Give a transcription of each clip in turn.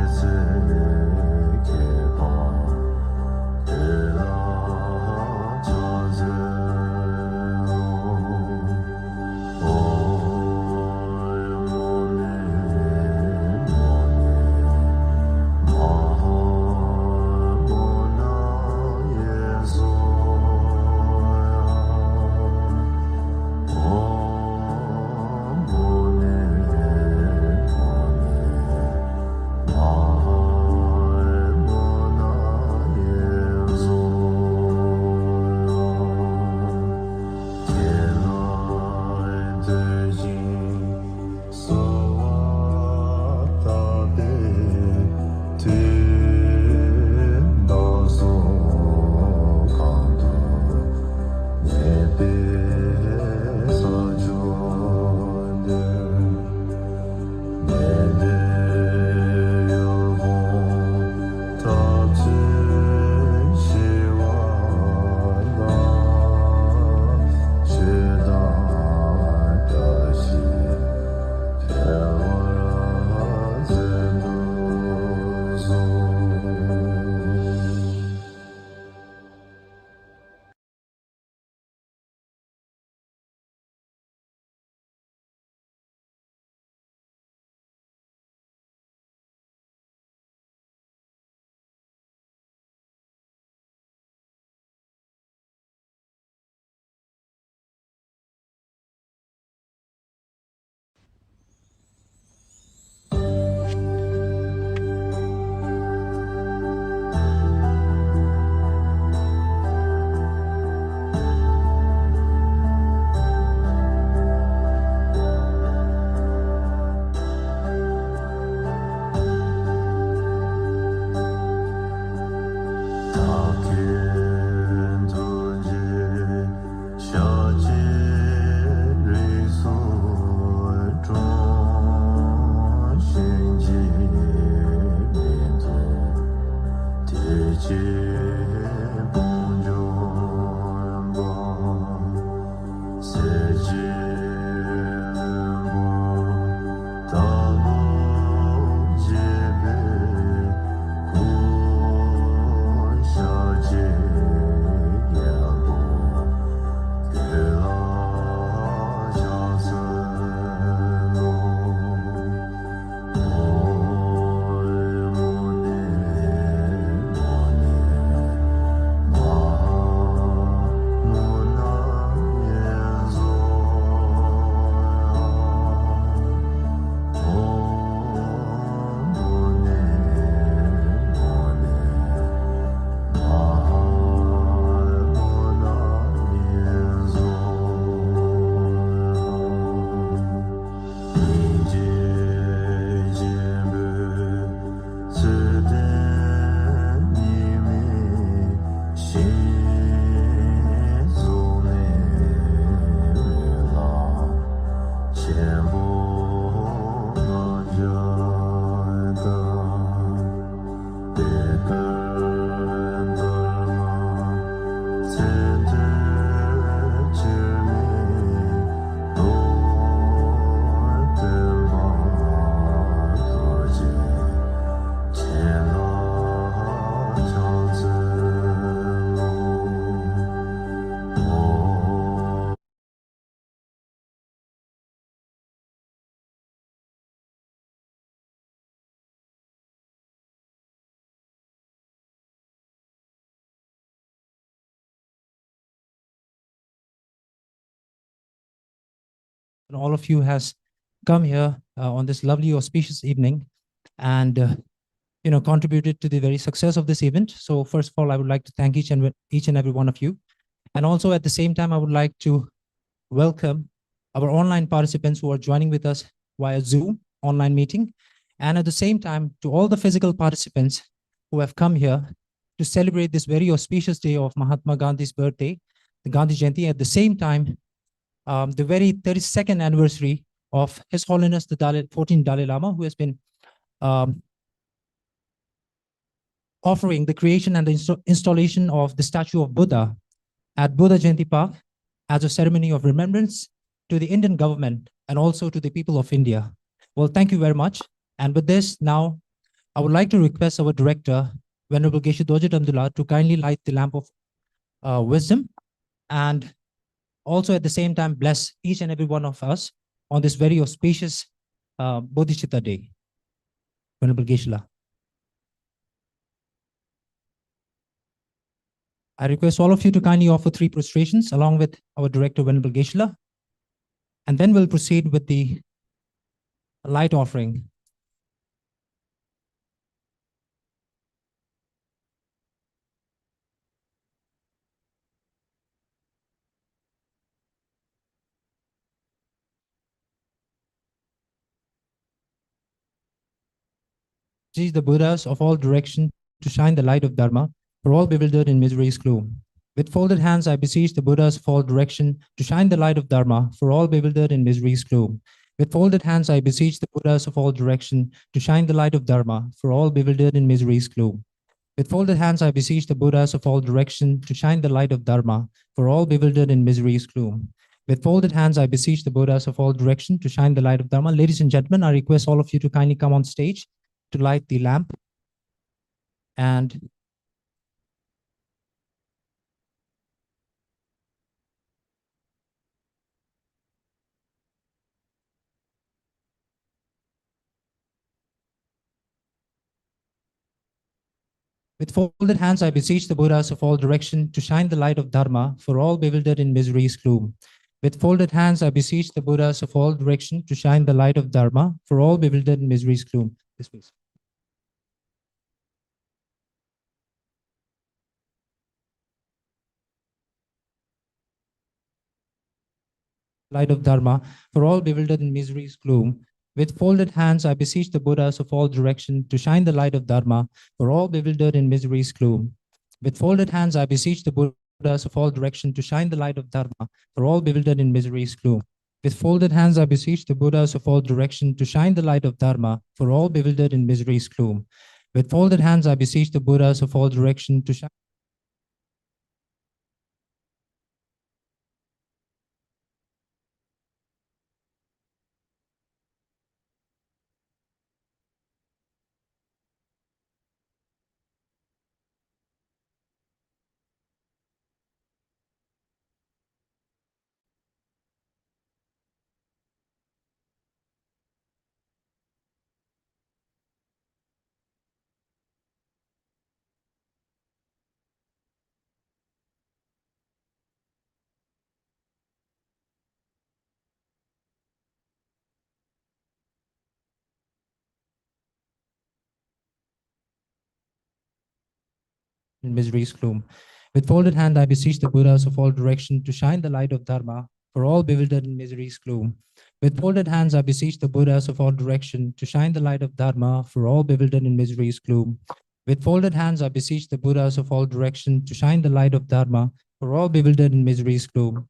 Son And all of you has come here on this lovely auspicious evening and contributed to the very success of this event. So first of all, I would like to thank each and every one of you. And also at the same time, I would like to welcome our online participants who are joining with us via Zoom online meeting. And at the same time, to all the physical participants who have come here to celebrate this very auspicious day of Mahatma Gandhi's birthday, the Gandhi Jayanti, at the same time, the very 32nd anniversary of His Holiness the 14th Dalai Lama, who has been offering the creation and the installation of the statue of Buddha at Buddha Jayanti Park as a ceremony of remembrance to the Indian government and also to the people of India. Well, thank you very much. And with this, now I would like to request our director, Venerable Geshe Dorji Damdul, to kindly light the lamp of wisdom and also at the same time bless each and every one of us on this very auspicious Bodhicitta day. Venerable Geshe. I request all of you to kindly offer 3 prostrations along with our director, Venerable Geshe, and then we'll proceed with the light offering. Teach the Buddhas of all direction to shine the light of Dharma for all bewildered in misery's gloom. With folded hands, I beseech the Buddhas of all direction to shine the light of Dharma for all bewildered in misery's gloom. With folded hands, I beseech the Buddhas of all direction to shine the light of Dharma for all bewildered in misery's gloom. With folded hands, I beseech the Buddhas of all direction to shine the light of Dharma for all bewildered in misery's gloom. With folded hands, I beseech the Buddhas of all direction to shine the light of Dharma. Ladies and gentlemen, I request all of you to kindly come on stage to light the lamp. And with folded hands, I beseech the Buddhas of all direction to shine the light of Dharma for all bewildered in misery's gloom. With folded hands, I beseech the Buddhas of all direction to shine the light of Dharma for all bewildered in misery's gloom. This please. Light of Dharma for all bewildered in misery's gloom. With folded hands, I beseech the Buddhas of all direction to shine the light of Dharma for all bewildered in misery's gloom. With folded hands, I beseech the Buddhas of all direction to shine the light of Dharma for all bewildered in misery's gloom. With folded hands, I beseech the Buddhas of all direction to shine the light of Dharma for all bewildered in misery's gloom. With folded hands, I beseech the Buddhas of all direction to shine in misery's gloom. With folded hand, I beseech the Buddhas of all direction to shine the light of Dharma for all bewildered in misery's gloom. With folded hands, I beseech the Buddhas of all direction to shine the light of Dharma for all bewildered in misery's gloom. With folded hands, I beseech the Buddhas of all direction to shine the light of Dharma for all bewildered in misery's gloom.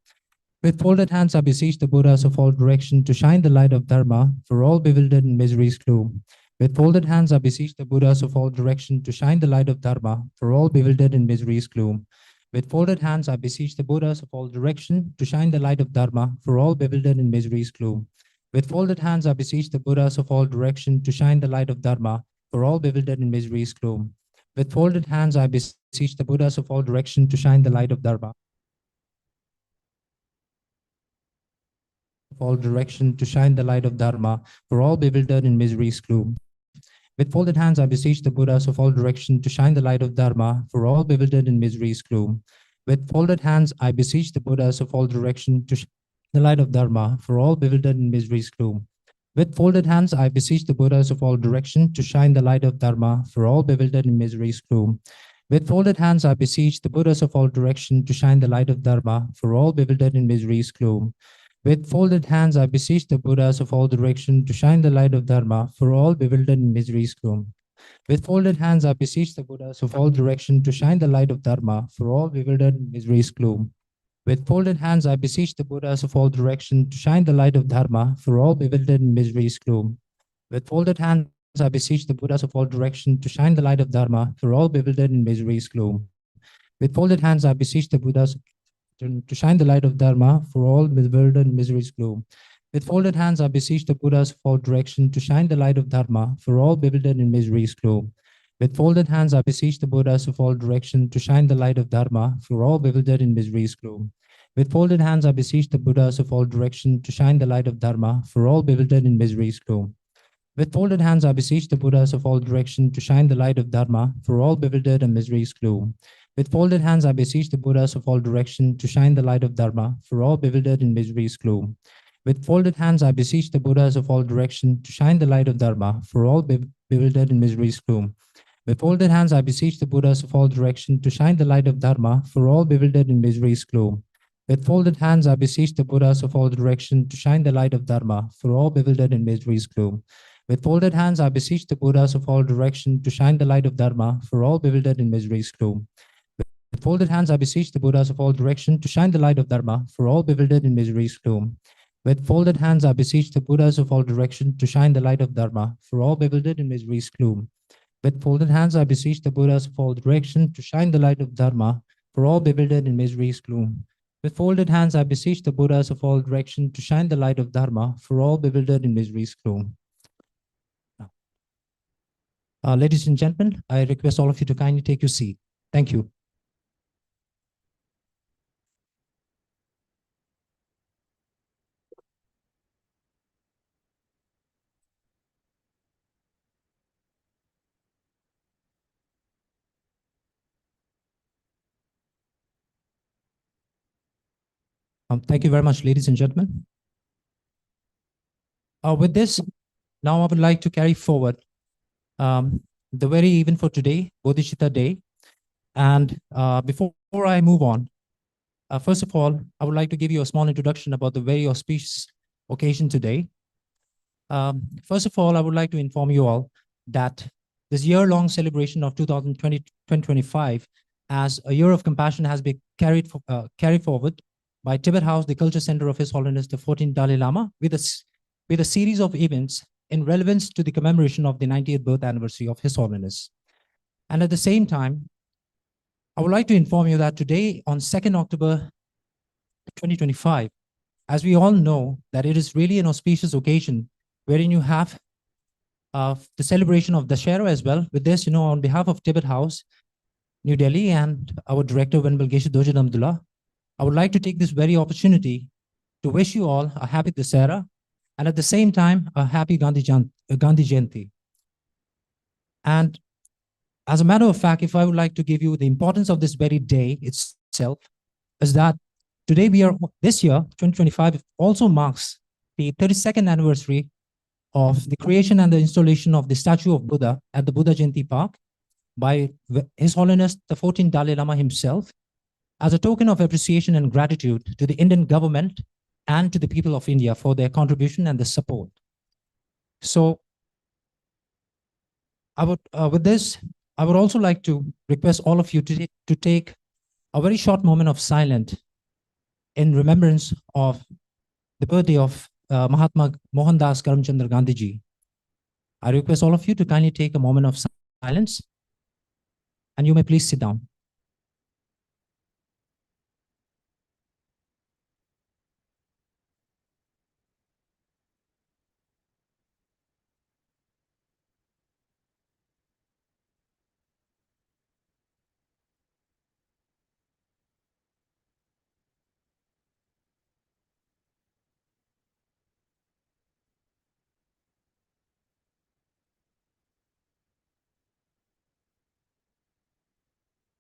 With folded hands, I beseech the Buddhas of all direction to shine the light of Dharma for all bewildered in misery's gloom. With folded hands, I beseech the Buddhas of all direction to shine the light of Dharma for all bewildered in misery's gloom. With folded hands, I beseech the Buddhas of all direction to shine the light of Dharma for all bewildered in misery's gloom. With folded hands, I beseech the Buddhas of all direction to shine the light of Dharma for all bewildered in misery's gloom. With folded hands, I beseech the Buddhas of all direction to shine the light of Dharma of all direction to shine the light of Dharma for all bewildered in misery's gloom. With folded hands, I beseech the Buddhas of all direction to shine the light of Dharma for all bewildered in misery's gloom. With folded hands, I beseech the Buddhas of all direction to shine the light of Dharma for all bewildered in misery's gloom. With folded hands, I beseech the Buddhas of all direction to shine the light of Dharma for all bewildered in misery's gloom. With folded hands, I beseech the Buddhas of all direction to shine the light of Dharma for all bewildered in misery's gloom. With folded hands, I beseech the Buddhas of all direction to shine the light of Dharma for all bewildered in misery's gloom. With folded hands, I beseech the Buddhas of all direction to shine the light of Dharma for all bewildered in misery's gloom. With folded hands, I beseech the Buddhas of all direction to shine the light of Dharma for all bewildered in misery's gloom. With folded hands, I beseech the Buddhas of all direction to shine the light of Dharma for all bewildered in misery's gloom. With folded hands, I beseech the Buddhas to shine the light of Dharma for all bewildered in misery's gloom. With folded hands, I beseech the Buddhas of all direction to shine the light of Dharma for all bewildered in misery's gloom. With folded hands, I beseech the Buddhas of all direction to shine the light of Dharma for all bewildered in misery's gloom. With folded hands, I beseech the Buddhas of all direction to shine the light of Dharma for all bewildered in misery's gloom. With folded hands, I beseech the Buddhas of all direction to shine the light of Dharma for all bewildered in misery's gloom. With folded hands, I beseech the Buddhas of all direction to shine the light of Dharma for all bewildered in misery's gloom. With folded hands, I beseech the Buddhas of all direction to shine the light of Dharma for all bewildered in misery's gloom. With folded hands, I beseech the Buddhas of all direction to shine the light of Dharma for all bewildered in misery's gloom. With folded hands, I beseech the Buddhas of all direction to shine the light of Dharma for all bewildered in misery's gloom. With folded hands, I beseech the Buddhas of all direction to shine the light of Dharma for all bewildered in misery's gloom. With folded hands, I beseech the Buddhas of all direction to shine the light of Dharma for all bewildered in misery's gloom. With folded hands, I beseech the Buddhas of all direction to shine the light of Dharma for all bewildered in misery's gloom. With folded hands, I beseech the Buddhas of all direction to shine the light of Dharma for all bewildered in misery's gloom. With folded hands, I beseech the Buddhas of all direction to shine the light of Dharma for all bewildered in misery's gloom. Ladies and gentlemen, I request all of you to kindly take your seat. Thank you. Thank you very much, ladies and gentlemen. With this, now I would like to carry forward the very event for today, Bodhicitta Day. And before I move on, first of all, I would like to give you a small introduction about the very auspicious occasion today. First of all, I would like to inform you all that this year-long celebration of 2025 as a year of compassion has been carried forward by Tibet House, the culture center of His Holiness the 14th Dalai Lama, with a series of events in relevance to the commemoration of the 90th birth anniversary of His Holiness. And at the same time, I would like to inform you that today, on 2nd October 2025, as we all know, that it is really an auspicious occasion wherein you have the celebration of Dashera as well. With this, on behalf of Tibet House, New Delhi, and our director, Venerable Geshe Dorji Damdul, I would like to take this very opportunity to wish you all a happy Dashera and at the same time, a happy Gandhi Jayanti. And as a matter of fact, if I would like to give you the importance of this very day itself, is that today this year, 2025, also marks the 32nd anniversary of the creation and the installation of the statue of Buddha at the Buddha Jayanti Park by His Holiness the 14th Dalai Lama himself, as a token of appreciation and gratitude to the Indian government and to the people of India for their contribution and the support. So with this, I would also like to request all of you to take a very short moment of silence in remembrance of the birthday of Mahatma Mohandas Karamchandra Gandhi ji. I request all of you to kindly take a moment of silence, and you may please sit down.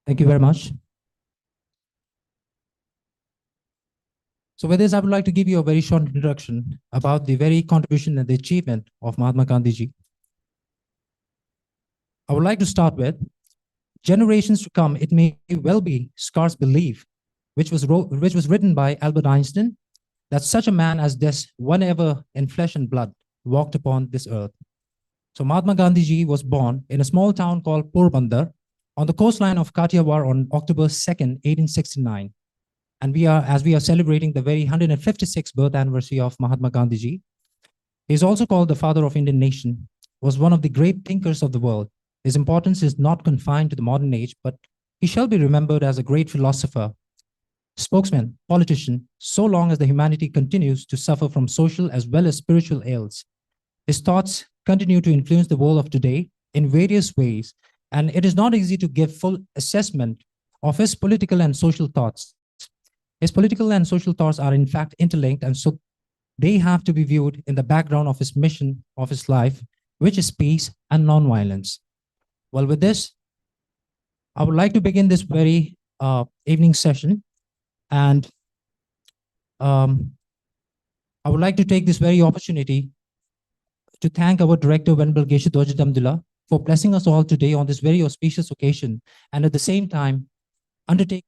Thank you very much. So with this, I would like to give you a very short introduction about the very contribution and the achievement of Mahatma Gandhi ji. I would like to start with, generations to come, it may well be scarce belief, which was written by Albert Einstein, that such a man as this, one ever in flesh and blood, walked upon this earth. So Mahatma Gandhi ji was born in a small town called Porbandar on the coastline of Kathiawar on October 2nd, 1869. And as we are celebrating the very 156th birth anniversary of Mahatma Gandhi ji, he is also called the father of Indian nation, was one of the great thinkers of the world. His importance is not confined to the modern age, but he shall be remembered as a great philosopher, spokesman, politician, so long as the humanity continues to suffer from social as well as spiritual ills. His thoughts continue to influence the world of today in various ways, and it is not easy to give full assessment of his political and social thoughts. His political and social thoughts are in fact interlinked, and so they have to be viewed in the background of his mission of his life, which is peace and non-violence. Well, with this, I would like to begin this very evening session, and I would like to take this very opportunity to thank our director, Venerable Geshe Dorji Damdul, for blessing us all today on this very auspicious occasion, and at the same time, undertake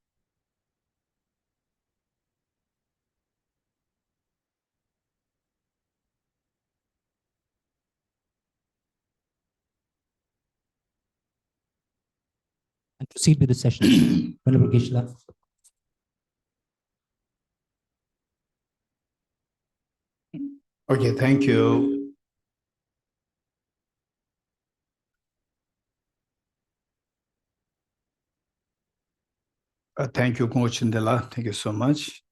and proceed with the session. Venerable Geshe. Okay, thank you. Thank you, Chindela. Thank you so much.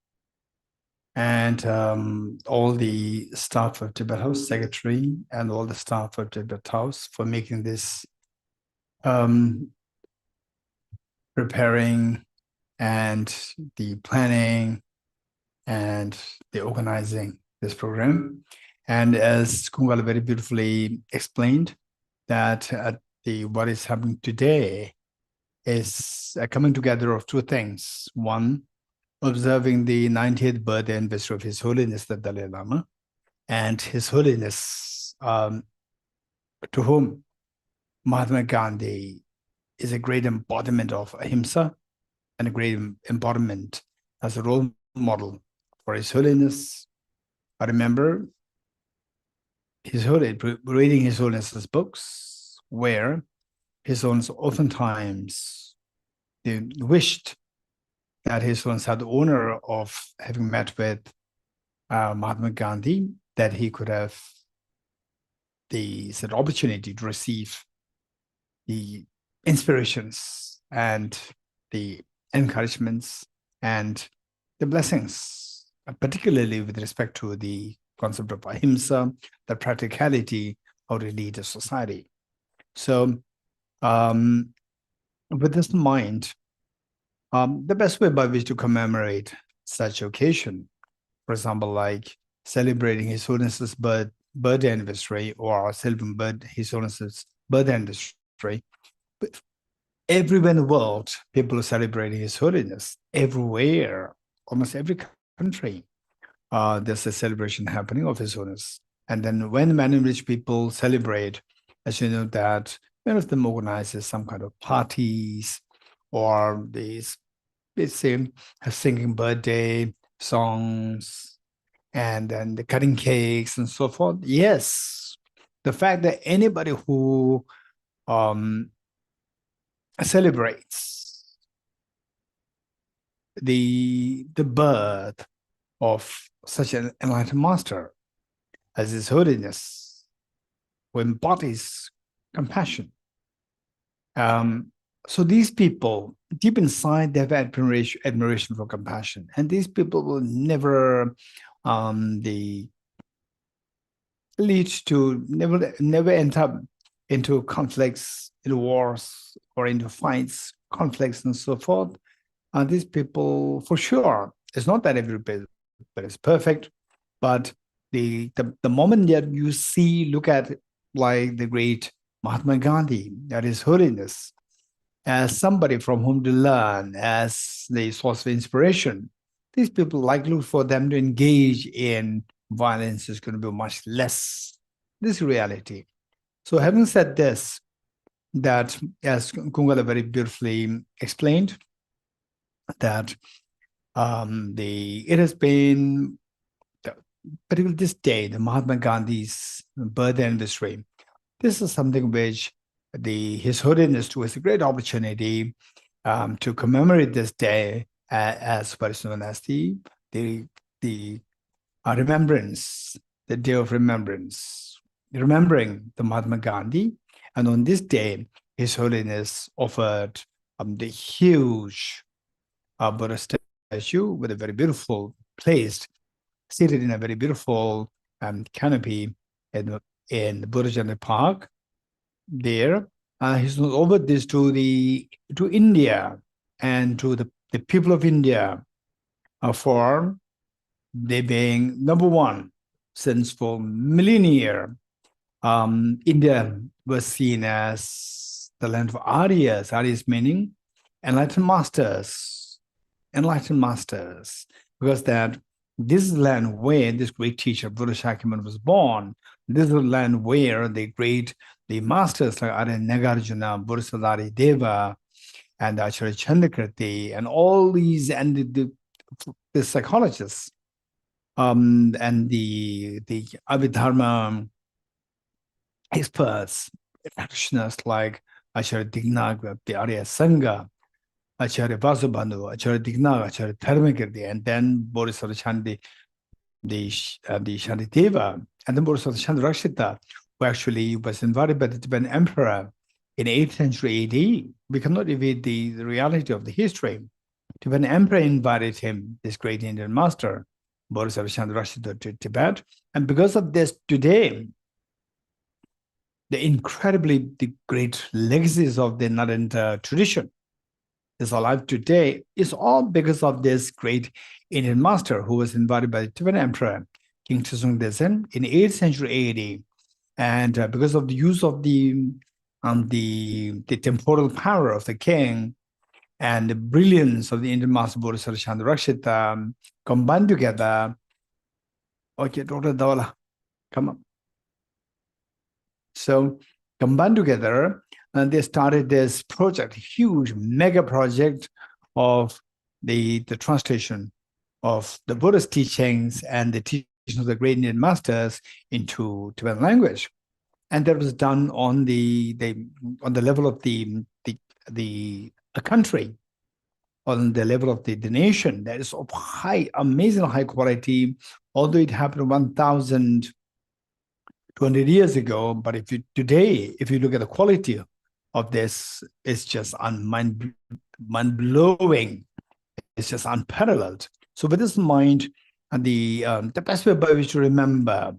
And all the staff of Tibet House, Secretary, and all the staff of Tibet House for making this preparing and the planning and the organizing this program. And as Kungal very beautifully explained, that what is happening today is a coming together of two things. One, observing the 90th birthday anniversary of His Holiness the Dalai Lama, and His Holiness, to whom Mahatma Gandhi is a great embodiment of ahimsa and a great embodiment as a role model for His Holiness. I remember reading His Holiness's books, where His Holiness oftentimes wished that His Holiness had the honor of having met with Mahatma Gandhi, that he could have the opportunity to receive the inspirations and the encouragements and the blessings, particularly with respect to the concept of ahimsa, the practicality how to lead a society. So with this in mind, the best way by which to commemorate such occasion, for example, like celebrating His Holiness's birthday anniversary or celebrating His Holiness's birthday anniversary, but everywhere in the world, people are celebrating His Holiness. Everywhere, almost every country, there's a celebration happening of His Holiness. And then when many rich people celebrate, as you know, that many of them organizes some kind of parties or they say singing birthday songs and then the cutting cakes and so forth. Yes, the fact that anybody who celebrates the birth of such an enlightened master as His Holiness, who embodies compassion. So these people, deep inside, they have admiration for compassion, and these people will never they lead to never end up into conflicts, into wars, or into fights, conflicts, and so forth. These people, for sure, it's not that everybody is perfect, but the moment that you look at like the great Mahatma Gandhi, that His Holiness, as somebody from whom to learn, as the source of inspiration, these people likely for them to engage in violence is going to be much less. This reality. So having said this, that as Kungala very beautifully explained, that it has been, particularly this day, the Mahatma Gandhi's birth anniversary. This is something which His Holiness was a great opportunity to commemorate this day as what is known as the remembrance, the day of remembrance, remembering the Mahatma Gandhi. And on this day, His Holiness offered the huge Buddha statue with a very beautiful placed, seated in a very beautiful canopy in the Bodhicitta Park. There, He's offered this to India and to the people of India for they being number one, since for millennia, India was seen as the land of Aryas. Aryas meaning enlightened masters, because that this is the land where this great teacher, Buddha Shakyaman, was born. This is the land where the masters like Arya Nagarjuna, Bodhisattva Deva, and Acharya Chandrakirti, and all these, and the psychologists, and the Abhidharma experts, practitioners like Acharya Dignag, the Arya Sangha, Acharya Vasubandhu, Acharya Dignag, Acharya Dharmakirti, and then Bodhisattva Chandi, the Shantideva, and then Bodhisattva Chandrakshita, who actually was invited by the Tibetan emperor in 8th century AD. We cannot evade the reality of the history. Tibetan emperor invited him, this great Indian master, Bodhisattva Chandrakshita, to Tibet. And because of this, today, the great legacies of the Narendra tradition is alive today is all because of this great Indian master who was invited by the Tibetan emperor, King Trisung Desen, in 8th century AD. And because of the use of the temporal power of the king and the brilliance of the Indian master Bodhisattva Chandrakshita combined together. Okay, Dr. Dawala, come up. So combined together, and they started this project, huge mega project of the translation of the Buddhist teachings and the teachings of the great Indian masters into Tibetan language, and that was done on the level of the country, on the level of the nation. That is of amazing high quality. Although it happened 1,200 years ago, but if you look at the quality of this is just mind-blowing. It's just unparalleled. So with this in mind, and the best way by which to remember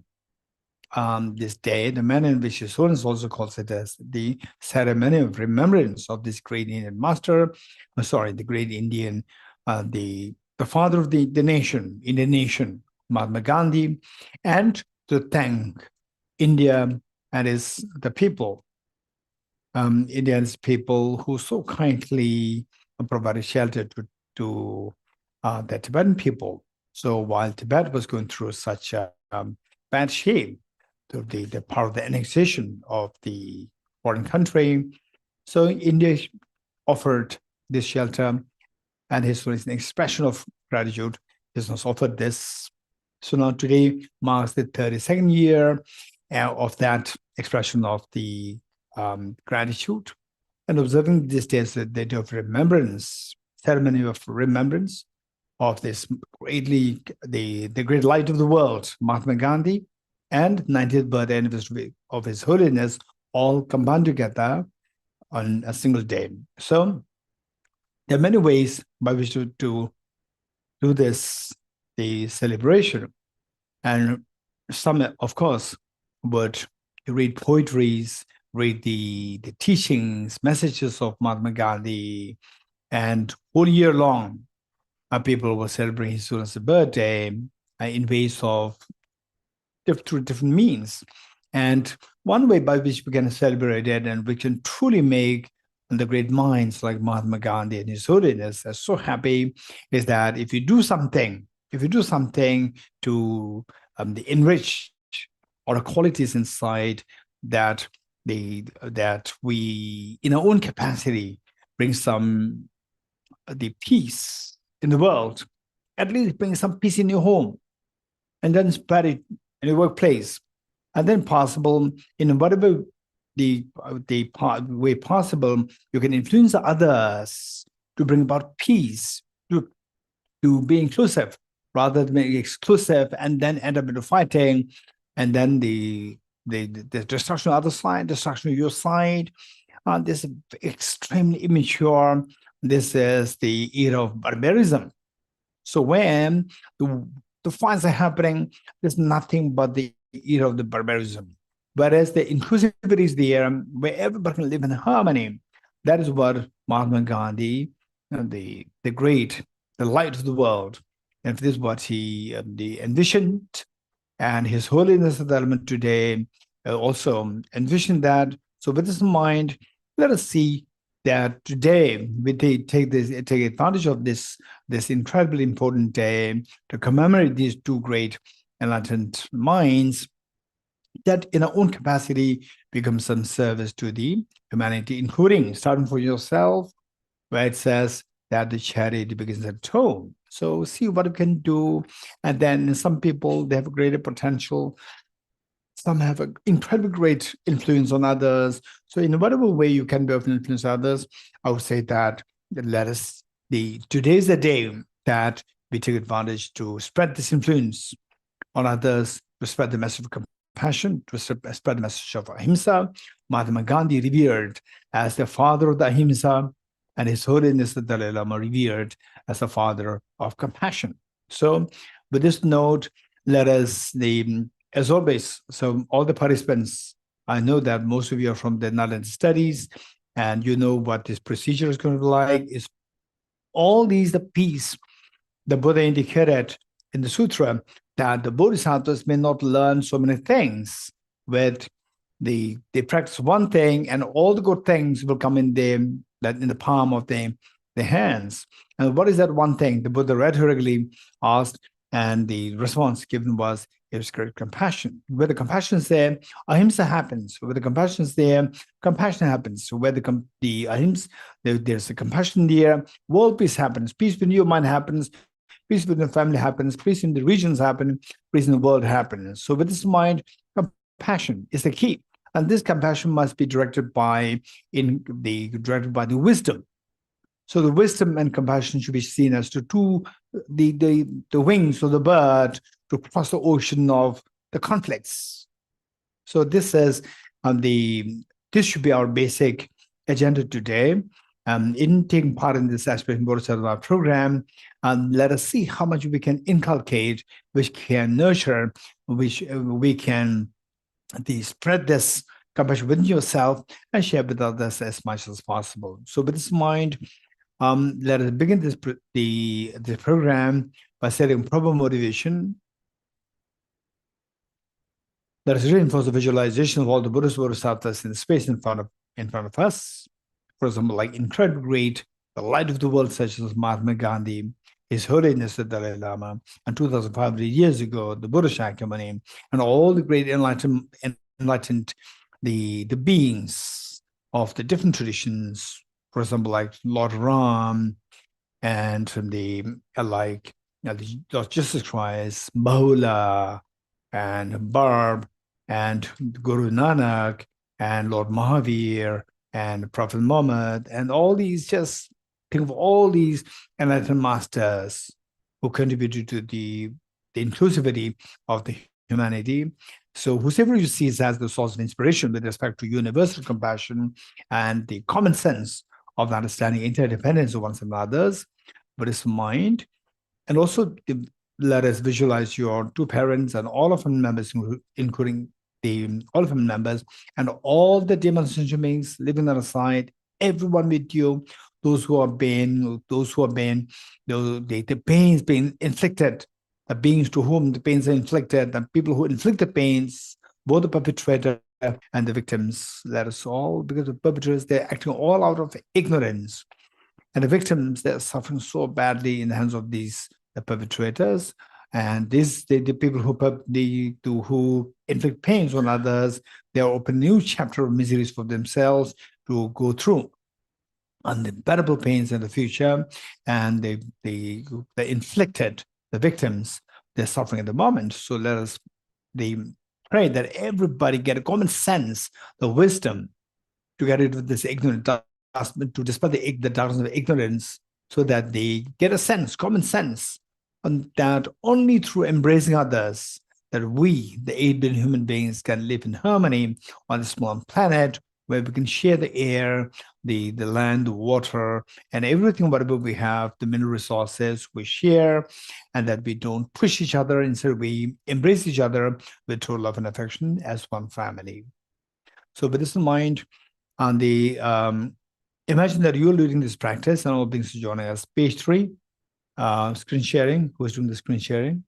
this day, the manner in which His Holiness also calls it as the ceremony of remembrance of this great Indian master, the great Indian, the father of the nation, Indian nation, Mahatma Gandhi, and to thank India and the people, India's people who so kindly provided shelter to the Tibetan people. So while Tibet was going through such a bad shape, the part of the annexation of the foreign country, so India offered this shelter, and His Holiness, an expression of gratitude, has offered this. So now today marks the 32nd year of that expression of the gratitude, and observing this day as the day of remembrance, ceremony of remembrance of this greatly the great light of the world, Mahatma Gandhi, and 90th birthday anniversary of His Holiness, all combined together on a single day. So there are many ways by which to do this, the celebration. And some, of course, would read poetries, read the teachings, messages of Mahatma Gandhi, and all year long, people were celebrating His Holiness' birthday in ways of through different means. And one way by which we can celebrate it and we can truly make the great minds like Mahatma Gandhi and His Holiness are so happy is that if you do something to enrich our qualities inside, that we in our own capacity bring some the peace in the world, at least bring some peace in your home, and then spread it in your workplace, and then possible in whatever the way possible, you can influence others to bring about peace, to be inclusive rather than being exclusive, and then end up into fighting, and then the destruction of the other side, destruction of your side. This is extremely immature. This is the era of barbarism. So when the fights are happening, there's nothing but the era of the barbarism. Whereas the inclusivity is there, where everybody can live in harmony. That is what Mahatma Gandhi, the great, the light of the world, and this is what he envisioned. And His Holiness of the element today also envisioned that. So with this in mind, let us see that today we take advantage of this incredibly important day to commemorate these two great enlightened minds, that in our own capacity become some service to the humanity, including starting for yourself, where it says that the charity begins at home. So see what we can do. And then some people, they have a greater potential. Some have an incredibly great influence on others. So in whatever way you can be able to influence others, I would say that today is the day that we take advantage to spread this influence on others, to spread the message of compassion, to spread the message of ahimsa. Mahatma Gandhi revered as the father of the ahimsa, and His Holiness the Dalai Lama revered as the father of compassion. So with this note, let us, as always, so all the participants, I know that most of you are from the Nalanda studies, and you know what this procedure is going to be like. Is all these the piece the Buddha indicated in the sutra, that the Bodhisattvas may not learn so many things, with they practice one thing and all the good things will come in the palm of their hands. And what is that one thing? The Buddha rhetorically asked, and the response given was, it was great compassion. Where the compassion is there, ahimsa happens. Where the compassion is there, compassion happens. Where the ahimsa, there's a compassion there, world peace happens. Peace within your mind happens. Peace within the family happens. Peace in the regions happen. Peace in the world happens. So with this mind, compassion is the key. And this compassion must be directed by the wisdom. So the wisdom and compassion should be seen as the wings of the bird to cross the ocean of the conflicts. So this is this should be our basic agenda today. In taking part in this Aspirational Bodhisattva program, let us see how much we can inculcate, which can nurture, which we can spread this compassion within yourself and share with others as much as possible. So with this in mind, let us begin this program by setting proper motivation. Let us reinforce the visualization of all the Buddhist Bodhisattvas in the space in front of us. For example, like incredible great, the light of the world, such as Mahatma Gandhi, His Holiness the Dalai Lama, and 2,500 years ago, the Buddha Shakyamuni, and all the great enlightened the beings of the different traditions. For example, like Lord Ram, and the Lord Jesus Christ, Bahula, and Barb, and Guru Nanak, and Lord Mahavir, and Prophet Muhammad, and all these, just think of all these enlightened masters who contributed to the inclusivity of the humanity. So whosoever you see as the source of inspiration with respect to universal compassion and the common sense of understanding interdependence of one's and others, Buddhist mind, and also let us visualize your two parents and all of them members, including all of them members, and all the demonstration beings living on the side, everyone with you, those who are pain, the pains being inflicted, the beings to whom the pains are inflicted, the people who inflict the pains, both the perpetrator and the victims. Let us all, because the perpetrators, they're acting all out of ignorance. And the victims, they're suffering so badly in the hands of the perpetrators. And the people who inflict pains on others, they open a new chapter of miseries for themselves to go through unbearable pains in the future. And they inflicted, the victims, they're suffering at the moment. So let us pray that everybody get a common sense, the wisdom to get rid of this ignorance, to dispel the darkness of ignorance, so that they get a sense, common sense, and that only through embracing others that we, the 8 billion human beings, can live in harmony on this small planet, where we can share the air, the land, the water, and everything, whatever we have, the mineral resources we share, and that we don't push each other. Instead, we embrace each other with true love and affection as one family. So with this in mind, on the imagine that you're leading this practice and all beings are joining us. Page 3, screen sharing. Who's doing the screen sharing?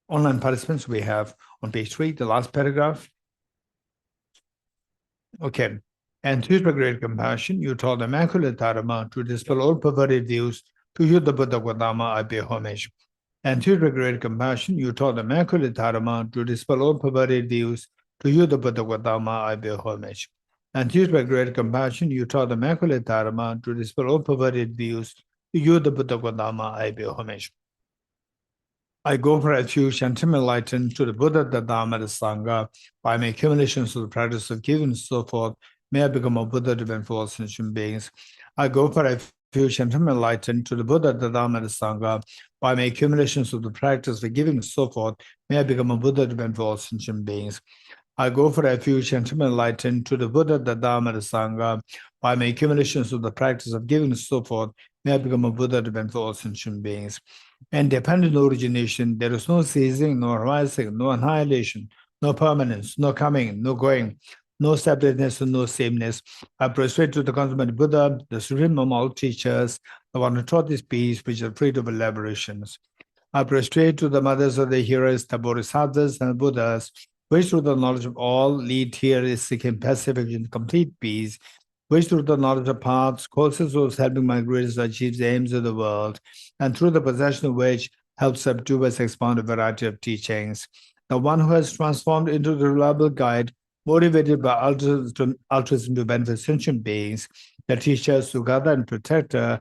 Online participants we have on page 3, the last paragraph. Okay. And through the great compassion, you taught the Immaculate Dharma to dispel all perverted views. To you, the Buddha Gautama, I pay homage. And through the great compassion, you taught the Immaculate Dharma to dispel all perverted views. To you, the Buddha Gautama, I pay homage. And through the great compassion, you taught the Immaculate Dharma to dispel all perverted views. To you, the Buddha Gautama, I pay homage. I go for refuge and am enlightened to the Buddha, the Dharma, the Sangha, by my accumulations of the practice of giving and so forth. May I become a Buddha to benefit all sentient beings. I go for refuge and am enlightened to the Buddha, the Dharma, the Sangha, by my accumulations of the practice of giving and so forth. May I become a Buddha to benefit all sentient beings. I go for refuge and am enlightened to the Buddha, the Dharma, the Sangha, by my accumulations of the practice of giving and so forth. May I become a Buddha to benefit all sentient beings. And dependent origination, there is no ceasing, no arising, no annihilation, no permanence, no coming, no going, no separateness, and no sameness. I prostrate to the consummate Buddha, the supreme of all teachers, the one who taught this peace, which is free of elaborations. I prostrate to the mothers of the heroes, the Bodhisattvas and Buddhas, which through the knowledge of all lead here is seeking pacific and complete peace, which through the knowledge of paths, courses was helping my greatest to achieve the aims of the world, and through the possession of which helps subdue us expound a variety of teachings. The one who has transformed into the reliable guide, motivated by altruism to benefit sentient beings, the teachers to gather and protect her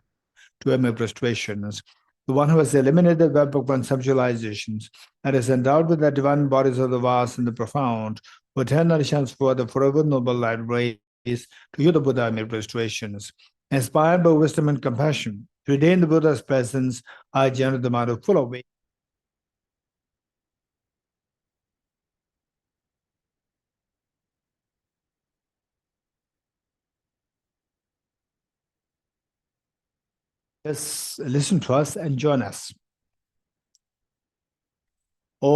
to amid prostrations. The one who has eliminated the web of conceptualizations and is endowed with the divine bodies of the vast and the profound, who turn our chance for the forever noble light rays to you, the Buddha, amid prostrations. Inspired by wisdom and compassion, Today in the Buddha's presence, I generate the mind of full awakening. Just listen to us and join us. Om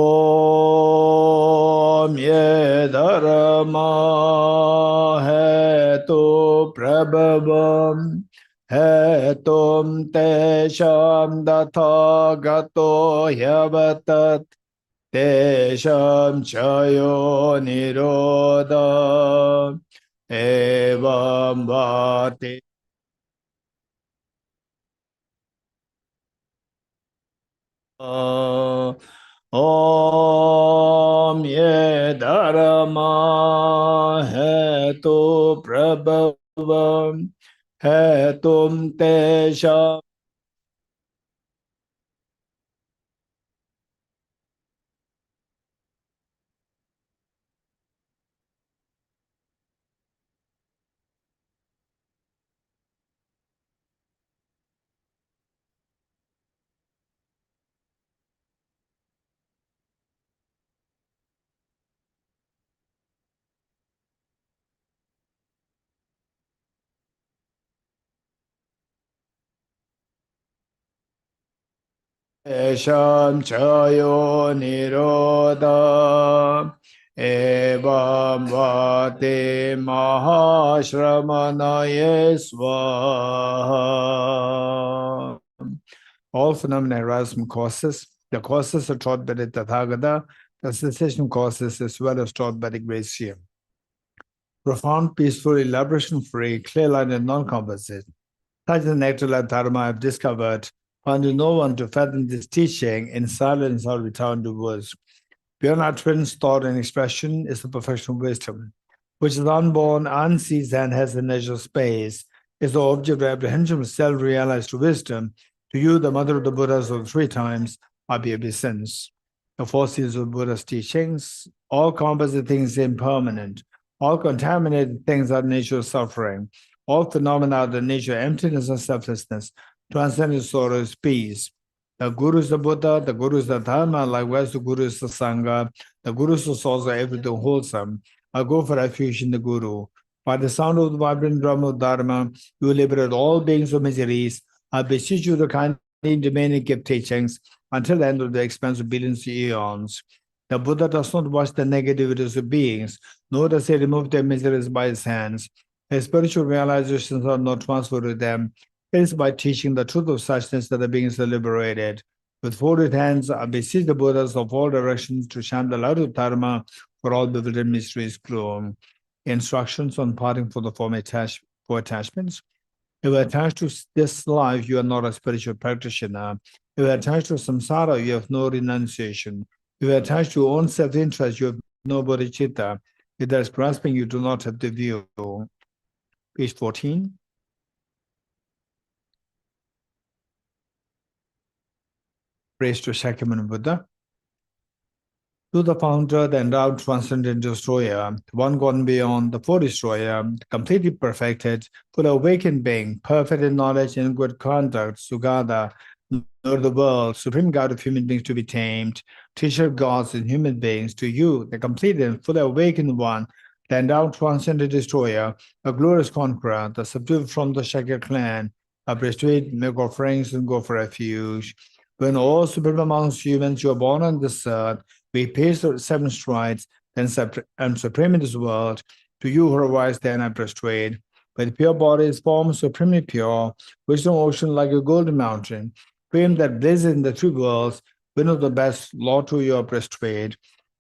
ye dharma hetu prabhavam hetum tesham datha gato yavatat tesham chayo nirodha evam vati. Om ye dharma hetu prabhavam hetum tesham chayo nirodha evam vate mahashramanaye swaha. All phenomena arise from causes. The causes are taught by the Tathagata, the cessation causes as well as taught by the Great Seer. Profound, peaceful, elaboration-free, clear-line, and non-composite. Such a nectar-like dharma I have discovered, finding no one to fathom this teaching in silence or without the words. Beyond utterance, thought, and expression is the perfection of wisdom, which is unborn, unsees, and has the nature of space, is the object of apprehension of self-realized wisdom. To you, the mother of the Buddhas of 3 times, are the essence. The 4 seals of Buddha's teachings, all composite things are impermanent, all contaminated things are the nature of suffering, all phenomena are the nature of emptiness and selflessness, transcendent sorrow is peace. The Guru is the Buddha, the Guru is the Dharma, likewise the Guru is the Sangha, the Guru is also everything wholesome. I go for refuge in the Guru. By the sound of the vibrant drum of Dharma, you will liberate all beings of miseries. I beseech you to kindly remain and give teachings until the end of the expanse of billions of eons. The Buddha does not watch the negativities of beings, nor does he remove their miseries by his hands. His spiritual realizations are not transferred to them. It is by teaching the truth of suchness that the beings are liberated. With folded hands, I beseech the Buddhas of all directions to shine the light of Dharma for all bewildered mysteries gloom. Instructions on parting for the four attachments. If you are attached to this life, you are not a spiritual practitioner. If you are attached to samsara, you have no renunciation. If you are attached to your own self-interest, you have no bodhicitta. If there is grasping, you do not have the view. Page 14. Praise to Shakyamuni Buddha. To the founder, the endowed transcendent destroyer, one gone beyond, the four destroyer, completely perfected, full awakened being, perfect in knowledge and good conduct, Sugata, Lord of the world, supreme God of human beings to be tamed, teacher of gods and human beings, to you, the complete and fully awakened one, the endowed transcendent destroyer, a glorious conqueror, the subdued from the Shakya clan, a persuade, make offerings and go for refuge. When all supreme amongst humans, you are born on this earth, we pace the 7 strides, then supreme in this world, to you who are wise, then I persuade. With pure bodies, form supremely pure, wisdom ocean like a golden mountain, fame that blazes in the 3 worlds, winner of the best, Lord to your persuade.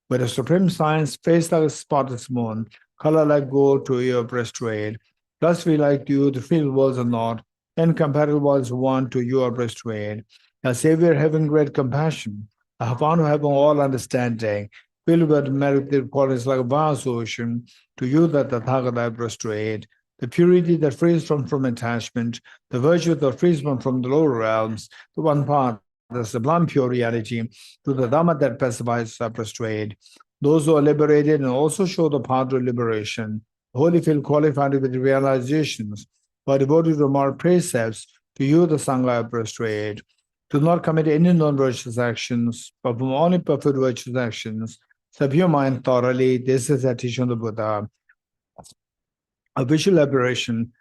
With a supreme science, face like a spotless moon, color like gold to your persuade. Thus we like you, the 3 worlds are not, incomparable as one to your persuade. A Savior having great compassion, I found to have all understanding, filled with merited qualities like a vast ocean, to you that the Tathagata prostrate, the purity that frees from attachment, the virtue that frees one from the lower realms, the one part, the sublime pure reality, to the Dhamma that pacifies prostrate. Those who are liberated and also show the path to liberation, wholly feel qualified with realizations, but devoted to moral precepts, To you, the Sangha, I prostrate. Do not commit any non-virtuous actions, perform only perfect virtuous actions. Subdue your mind thoroughly. This is the teaching of the Buddha. A visual aberration,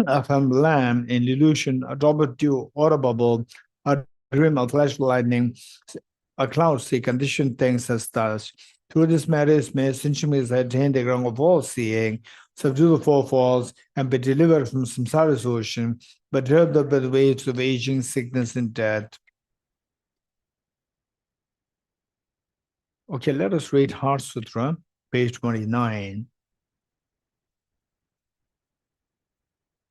a film lamp in illusion, a drop of dew or a bubble, a dream of flash of lightning, a cloud see conditioned things as thus. Through this marriage may centuries attain the ground of all seeing, subdue the four falls, and be delivered from samsara's ocean, but help the by the waves of aging, sickness, and death. Okay, let us read Heart Sutra, page 29.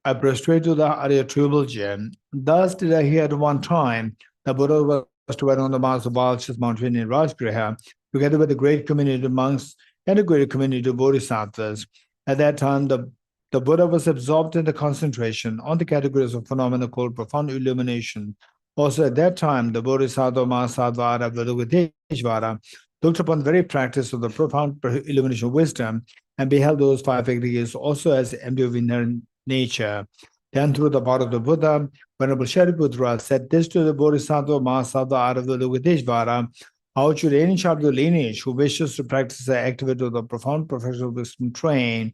I prostrate to the irretrievable gem. Thus did I hear at one time the Buddha was to ride on the Mars of Balchas mountain in Rajgriha, together with a great community of monks and a great community of bodhisattvas. At that time, the Buddha was absorbed in the concentration on the categories of phenomena called profound illumination. Also, at that time, the Bodhisattva, Mahasattva, Aravadukateshvara looked upon the very practice of the profound illumination of wisdom and beheld those five aggregates also as empty of inherent nature. Then, through the power of the Buddha, Venerable Shariputra said this to the Bodhisattva, Mahasattva, Aravadukateshvara: how should any child of the lineage who wishes to practice the activity of the profound professional wisdom train?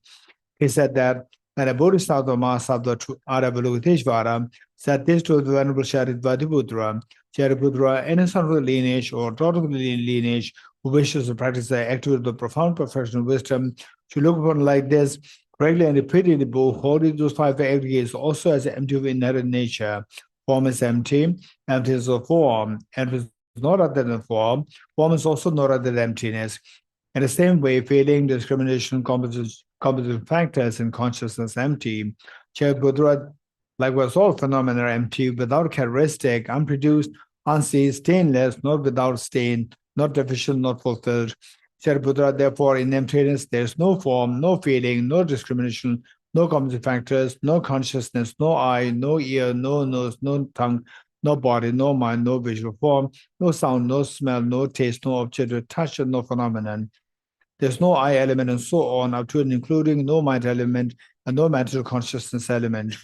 He said that when a Bodhisattva, Mahasattva, Aravadukateshvara said this to the Venerable Shariputra: Shariputra, any son of the lineage or daughter of the lineage who wishes to practice the activity of the profound professional wisdom should look upon like this: correctly and repeatedly holding those five aggregates also as empty of inherent nature. Form is empty, empty is of form, and is not other than form. Form is also not other than emptiness. In the same way, feeling, discrimination, composite factors in consciousness empty. Shariputra, likewise, all phenomena are empty, without characteristic, unproduced, unseen, stainless, not without stain, not deficient, not fulfilled. Shariputra, therefore, in emptiness, there is no form, no feeling, no discrimination, no composite factors, no consciousness, no eye, no ear, no nose, no tongue, no body, no mind, no visual form, no sound, no smell, no taste, no object of touch, and no phenomenon. There's no I element and so on, up to and including no mind element and no material consciousness element.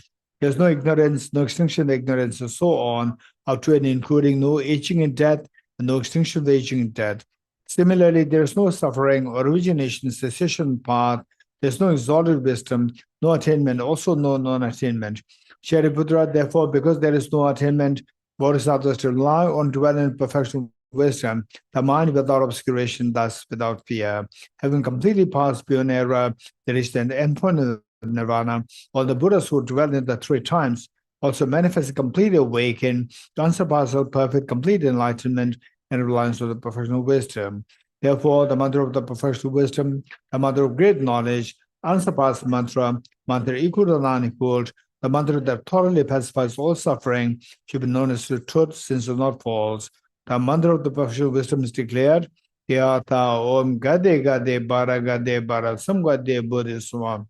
There's no ignorance, no extinction of ignorance, and so on, up to and including no aging and death and no extinction of aging and death. Similarly, there's no suffering, origination, cessation path. There's no exalted wisdom, no attainment, also no non-attainment. Shariputra, therefore, because there is no attainment, bodhisattvas to rely on dwelling in perfection wisdom, the mind without obscuration, thus without fear. Having completely passed beyond error, there is the endpoint of nirvana. All the Buddhas who dwell in the three times also manifest completely awakened, unsurpassable, perfect, complete enlightenment and reliance on the professional wisdom. Therefore, the mother of the professional wisdom, the mother of great knowledge, unsurpassed mantra, mantra equal to unequaled, the mantra that thoroughly pacifies all suffering, should be known as the truth, since it is not false. The mantra of the professional wisdom is declared: Yata Om Gade Gade Bara Gade Bara Sam Gade Bodhisattva.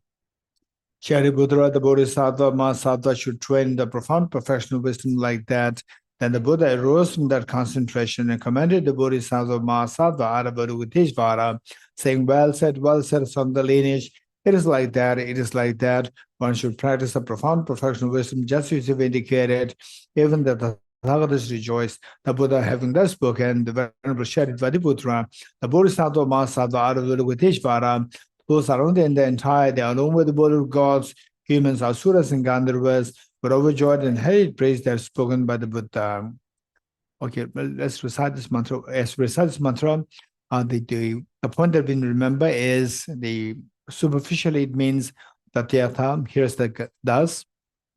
Shariputra, the Bodhisattva, Mahasattva should train the profound professional wisdom like that. Then the Buddha arose from that concentration and commanded the Bodhisattva, Mahasattva, Aravadukateshvara, saying, well said, son of the lineage. It is like that, it is like that. One should practice a profound professional wisdom, just as you've indicated, even that the Tathagatas rejoice. The Buddha, having thus spoken, the Venerable Shariputra, the Bodhisattva, Mahasattva, Aravadukateshvara, those around in the entire, they are alone with the world of gods, humans, asuras, and gandharvas, were overjoyed and hurried praise that spoken by the Buddha. Okay, well, let's recite this mantra. As we recite this mantra, the point that we remember is superficially it means tatyatha. Here's the thus.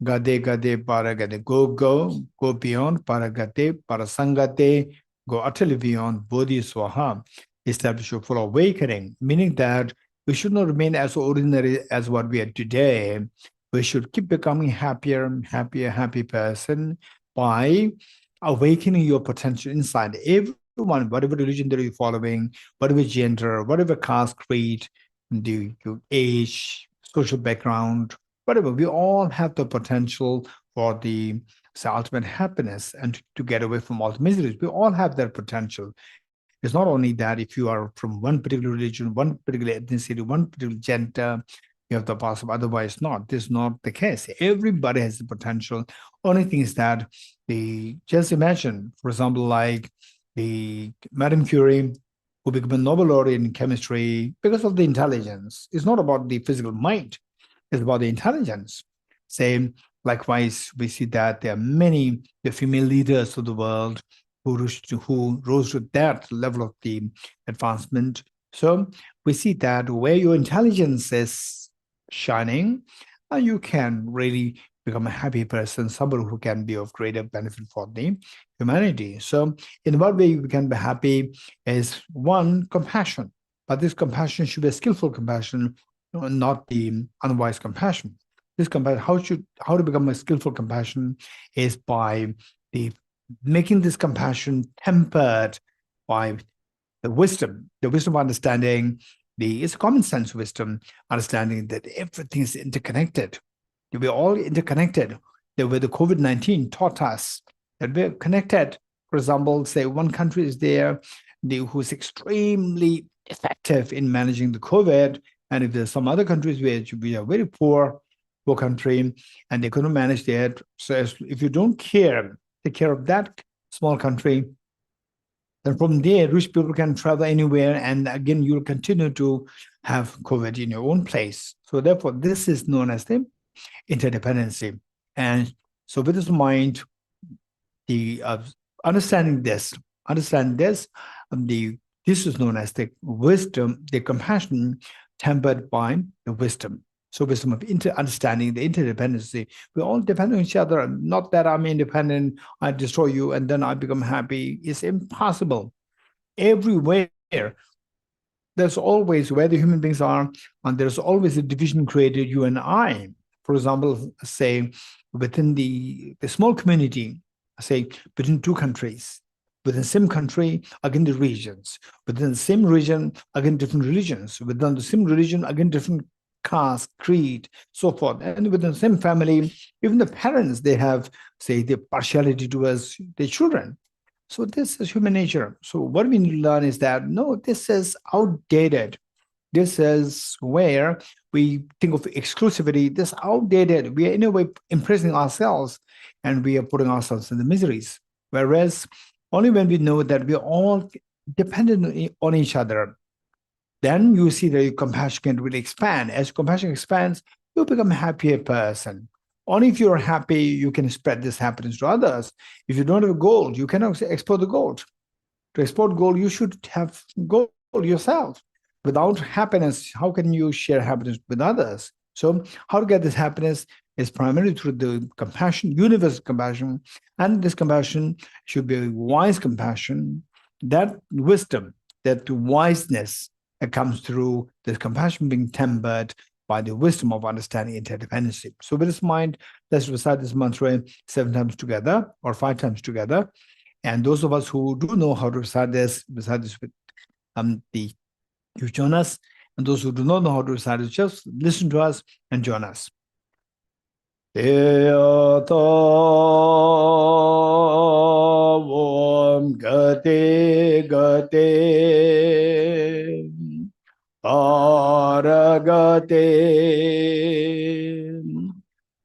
Gade gade paragade. Go beyond paragate, parasangate, go utterly beyond bodhi swaha. Establish your full awakening, meaning that we should not remain as ordinary as what we are today. We should keep becoming happy person by awakening your potential inside. Everyone, whatever religion that you're following, whatever gender, whatever caste, creed, your age, social background, whatever, we all have the potential for the ultimate happiness and to get away from all the miseries. We all have that potential. It's not only that if you are from one particular religion, one particular ethnicity, one particular gender, you have the possible, otherwise not. This is not the case. Everybody has the potential. Only thing is that just imagine, for example, like the Madame Curie, who became a Nobel laureate in chemistry because of the intelligence. It's not about the physical might, it's about the intelligence. Same, likewise, we see that there are many the female leaders of the world who rose to that level of the advancement. So we see that where your intelligence is shining, you can really become a happy person, somebody who can be of greater benefit for the humanity. So in what way you can be happy is one, compassion. But this compassion should be a skillful compassion, not the unwise compassion. This compassion, how to become a skillful compassion is by the making this compassion tempered by the wisdom of understanding, it's common sense wisdom, understanding that everything is interconnected. We're all interconnected. The way the COVID-19 taught us that we're connected. For example, say one country is there who's extremely effective in managing the COVID, and if there's some other countries where we are very poor country, and they couldn't manage that. So if you don't take care of that small country, then from there, rich people can travel anywhere, and again, you'll continue to have COVID in your own place. So therefore, this is known as the interdependency. And so with this mind, the understanding this, this is known as the wisdom, the compassion tempered by the wisdom. So wisdom of understanding the interdependency. We all depend on each other. Not that I'm independent, I destroy you, and then I become happy. It's impossible. Everywhere, there's always where the human beings are, and there's always a division created, you and I. For example, say within the small community, say between two countries, within the same country, again the regions, within the same region, again different religions, within the same religion, again different caste, creed, so forth. And within the same family, even the parents, they have, say, the partiality towards their children. So this is human nature. So what we need to learn is that, no, this is outdated. This is where we think of exclusivity. This is outdated. We are in a way imprisoning ourselves, and we are putting ourselves in the miseries. Whereas only when we know that we are all dependent on each other, then you see that your compassion can really expand. As compassion expands, you become a happier person. Only if you're happy, you can spread this happiness to others. If you don't have gold, you cannot export the gold. To export gold, you should have gold yourself. Without happiness, how can you share happiness with others? So how to get this happiness is primarily through the compassion, universal compassion. And this compassion should be a wise compassion. That wisdom, that wiseness that comes through this compassion being tempered by the wisdom of understanding interdependency. So with this mind, let's recite this mantra 7 times together or 5 times together. And those of us who do know how to recite this with you join us. And those who do not know how to recite it, just listen to us and join us. Yata Om Gate Gate Paragate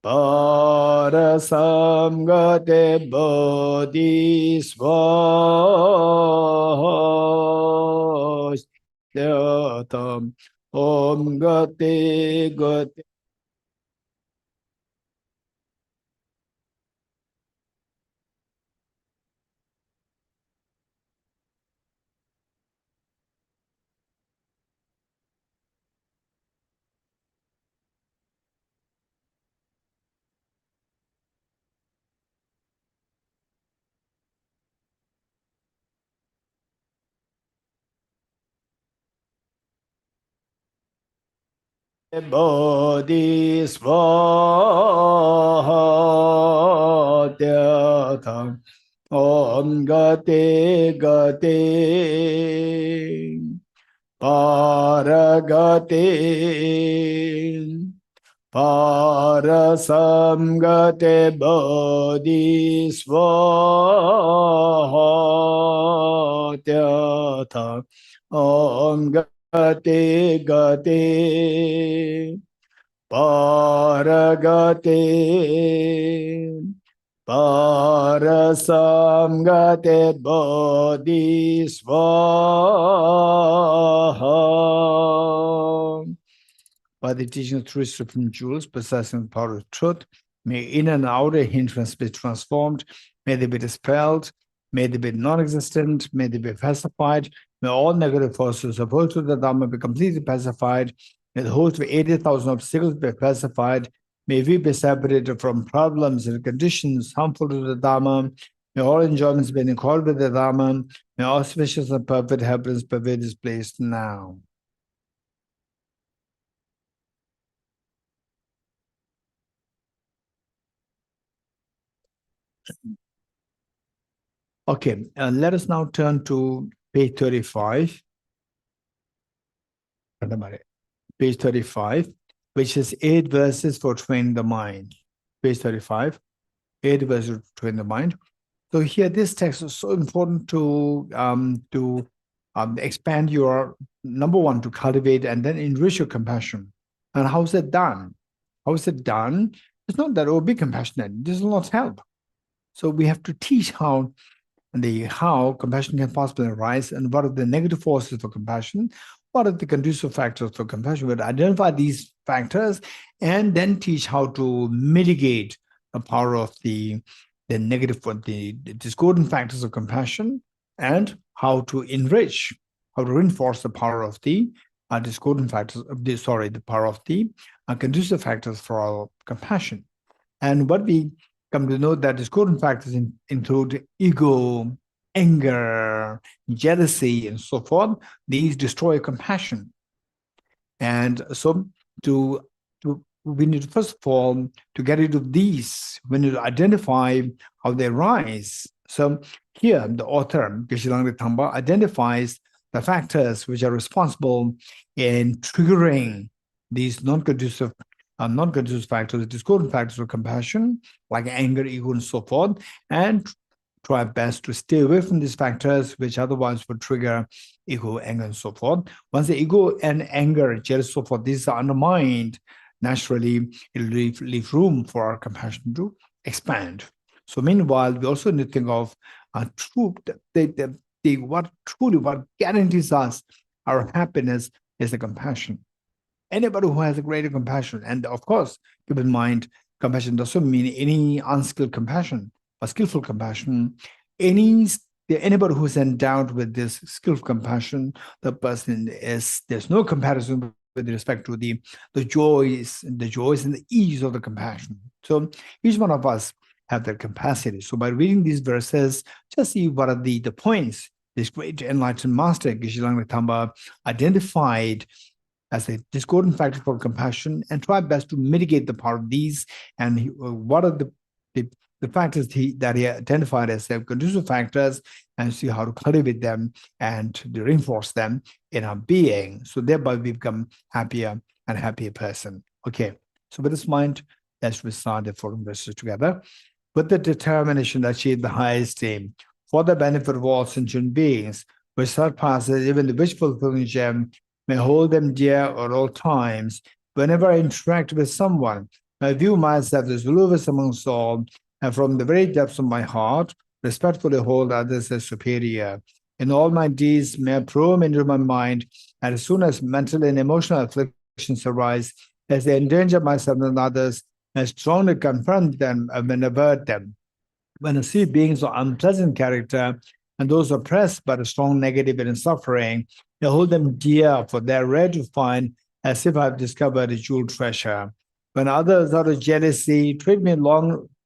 Parasamgate Bodhisvatam Om Gate Gate. Bodhisvatam Om Gate Gate Paragate Parasamgate Bodhisvatam Om Gate Gate Paragate Parasamgate Bodhisvaha. By the teaching of three supreme jewels, possessing the power of truth, may inner and outer hindrance be transformed, may they be dispelled, may they be non-existent, may they be pacified, may all negative forces opposed to the Dhamma be completely pacified, may the host of 80,000 obstacles be pacified, may we be separated from problems and conditions harmful to the Dhamma, may all enjoyments be in accord with the Dhamma, may auspicious and perfect happiness pervade this place now. Okay, let us now turn to page 35. Page 35, which is 8 verses for training the mind. Page 35, 8 verses to train the mind. So here, this text is so important to expand your, number one, to cultivate and then enrich your compassion. And how is it done? How is it done? It's not that, oh, be compassionate. This will not help. So we have to teach how compassion can possibly arise and what are the negative forces for compassion, what are the conducive factors for compassion. We'll identify these factors and then teach how to mitigate the power of the negative, the discordant factors of compassion, and how to enrich, how to reinforce the power of the discordant factors of the power of the conducive factors for our compassion. And what we come to know that discordant factors include ego, anger, jealousy, and so forth. These destroy compassion. And so we need to, first of all, to get rid of these, we need to identify how they rise. So here, the author, Geshe Thamba, identifies the factors which are responsible in triggering these non-conducive factors, discordant factors of compassion, like anger, ego, and so forth, and try best to stay away from these factors, which otherwise would trigger ego, anger, and so forth. Once the ego and anger, jealousy, so forth, these are undermined, naturally, it will leave room for our compassion to expand. So meanwhile, we also need to think of what guarantees us our happiness is the compassion. Anybody who has a greater compassion, and of course, keep in mind, compassion doesn't mean any unskilled compassion, but skillful compassion. Anybody who's endowed with this skillful compassion, the person there's no comparison with respect to the joys and the ease of the compassion. So each one of us have that capacity. So by reading these verses, just see what are the points this great enlightened master, Geshe Thamba, identified as a discordant factor for compassion, and try best to mitigate the power of these, and what are the factors that he identified as conducive factors, and see how to cultivate them and to reinforce them in our being. So thereby we become happier and happier person. Okay, so with this mind, let's recite the following verses together. With the determination to achieve the highest aim for the benefit of all sentient beings, which surpasses even the wish-fulfilling gem, may hold them dear at all times. Whenever I interact with someone, I view myself as lowest amongst all, and from the very depths of my heart, respectfully hold others as superior. In all my deeds, may I probe into my mind, and as soon as mental and emotional afflictions arise, as they endanger myself and others, I strongly confront them and avert them. When I see beings of unpleasant character, and those oppressed by the strong negative and suffering, I hold them dear, for they are rare to find, as if I have discovered a jeweled treasure. When others, out of jealousy, treat me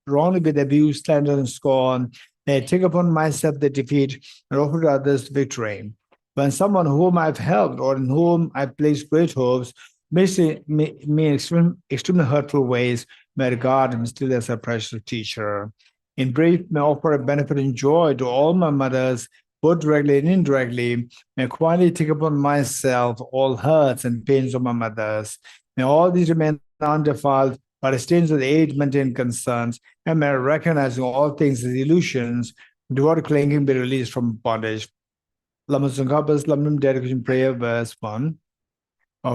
wrongly with abuse, slander, and scorn, I take upon myself the defeat and offer to others victory. When someone whom I've helped or in whom I've placed great hopes makes me in extremely hurtful ways, may I regard him still as a precious teacher. In brief, may I offer a benefit and joy to all my mothers, both directly and indirectly. May I quietly take upon myself all hurts and pains of my mothers. May all these remain undefiled by the stains of the age maintained concerns, and may I recognizing all things as illusions, devout clinging be released from bondage. Lama Tsongkhapa's Lamdam Dedication Prayer, verse 1.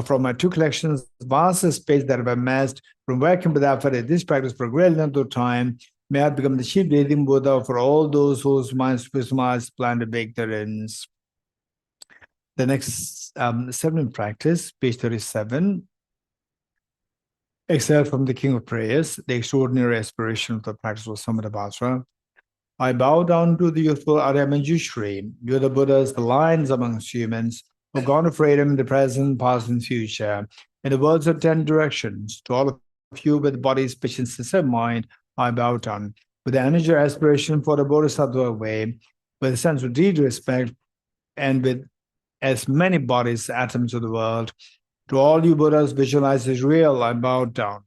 from my two collections, vast space that have amassed from working with effort in this practice for a great length of time, may I become the chief breathing Buddha for all those whose minds prismized planned ignorance. The next seventh practice, page 37. Except from the King of Prayers, the extraordinary aspiration of the practice was Samadhi. I bow down to the youthful Arya Manjushri. You're the Buddhas, the lions amongst humans, who have gone to freedom in the present, past, and future, in the worlds of 10 directions. To all of you with body, speech, and sincere mind, I bow down. With the energy or aspiration for the Bodhisattva way, with a sense of deep respect, and with as many bodies, atoms of the world, to all you Buddhas visualize as real, I bow down.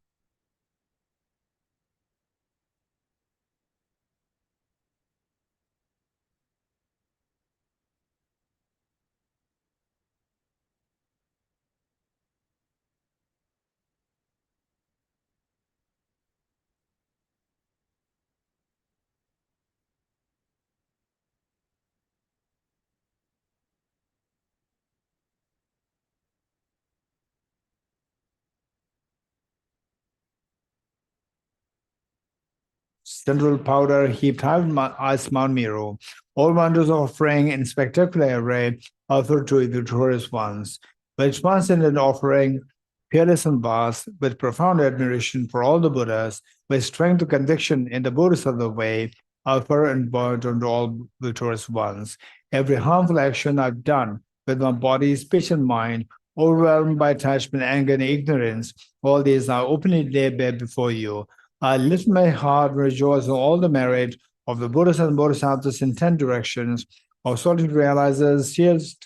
Central powder heaped high as Mount Meru, all wonders of offering in spectacular array offered to victorious ones. With transcendent offering, fearless and vast, with profound admiration for all the Buddhas, with strength of conviction in the Bodhisattva way, offer and burnt unto all victorious ones. Every harmful action I've done with my body, speech, and mind, overwhelmed by attachment, anger, and ignorance, all these I openly lay bare before you. I lift my heart and rejoice in all the merit of the Buddhas and Bodhisattvas in 10 directions, of solid realizers,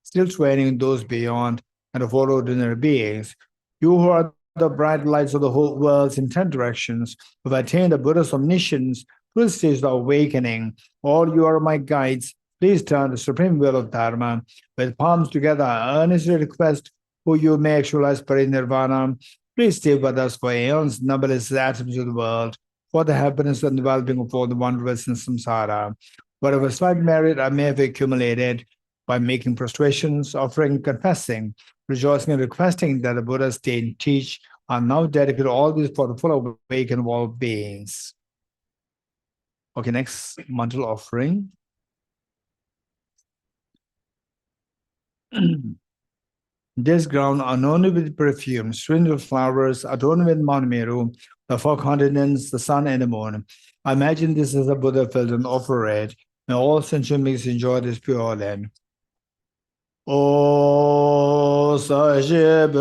still training those beyond, and of all ordinary beings. You who are the bright lights of the whole world in 10 directions, who have attained the Buddha's omniscience through the stage of awakening, all you are my guides. Please turn the supreme will of Dharma. With palms together, I earnestly request who you may actualize parinirvana. Please stay with us for aeons, numberless atoms of the world, for the happiness and the well-being of all the wanderers in samsara. Whatever slight merit I may have accumulated by making prostrations, offering, confessing, rejoicing, and requesting that the Buddha stay and teach, are now dedicated all this for the full awakening of all beings. Okay, next mantle offering. This ground, adorned with perfume, strewn with flowers, adorned with Mount Meru, the four continents, the sun, and the moon. I imagine this is a Buddha filled and offer it. May all sentient beings enjoy this pure land. O Sajib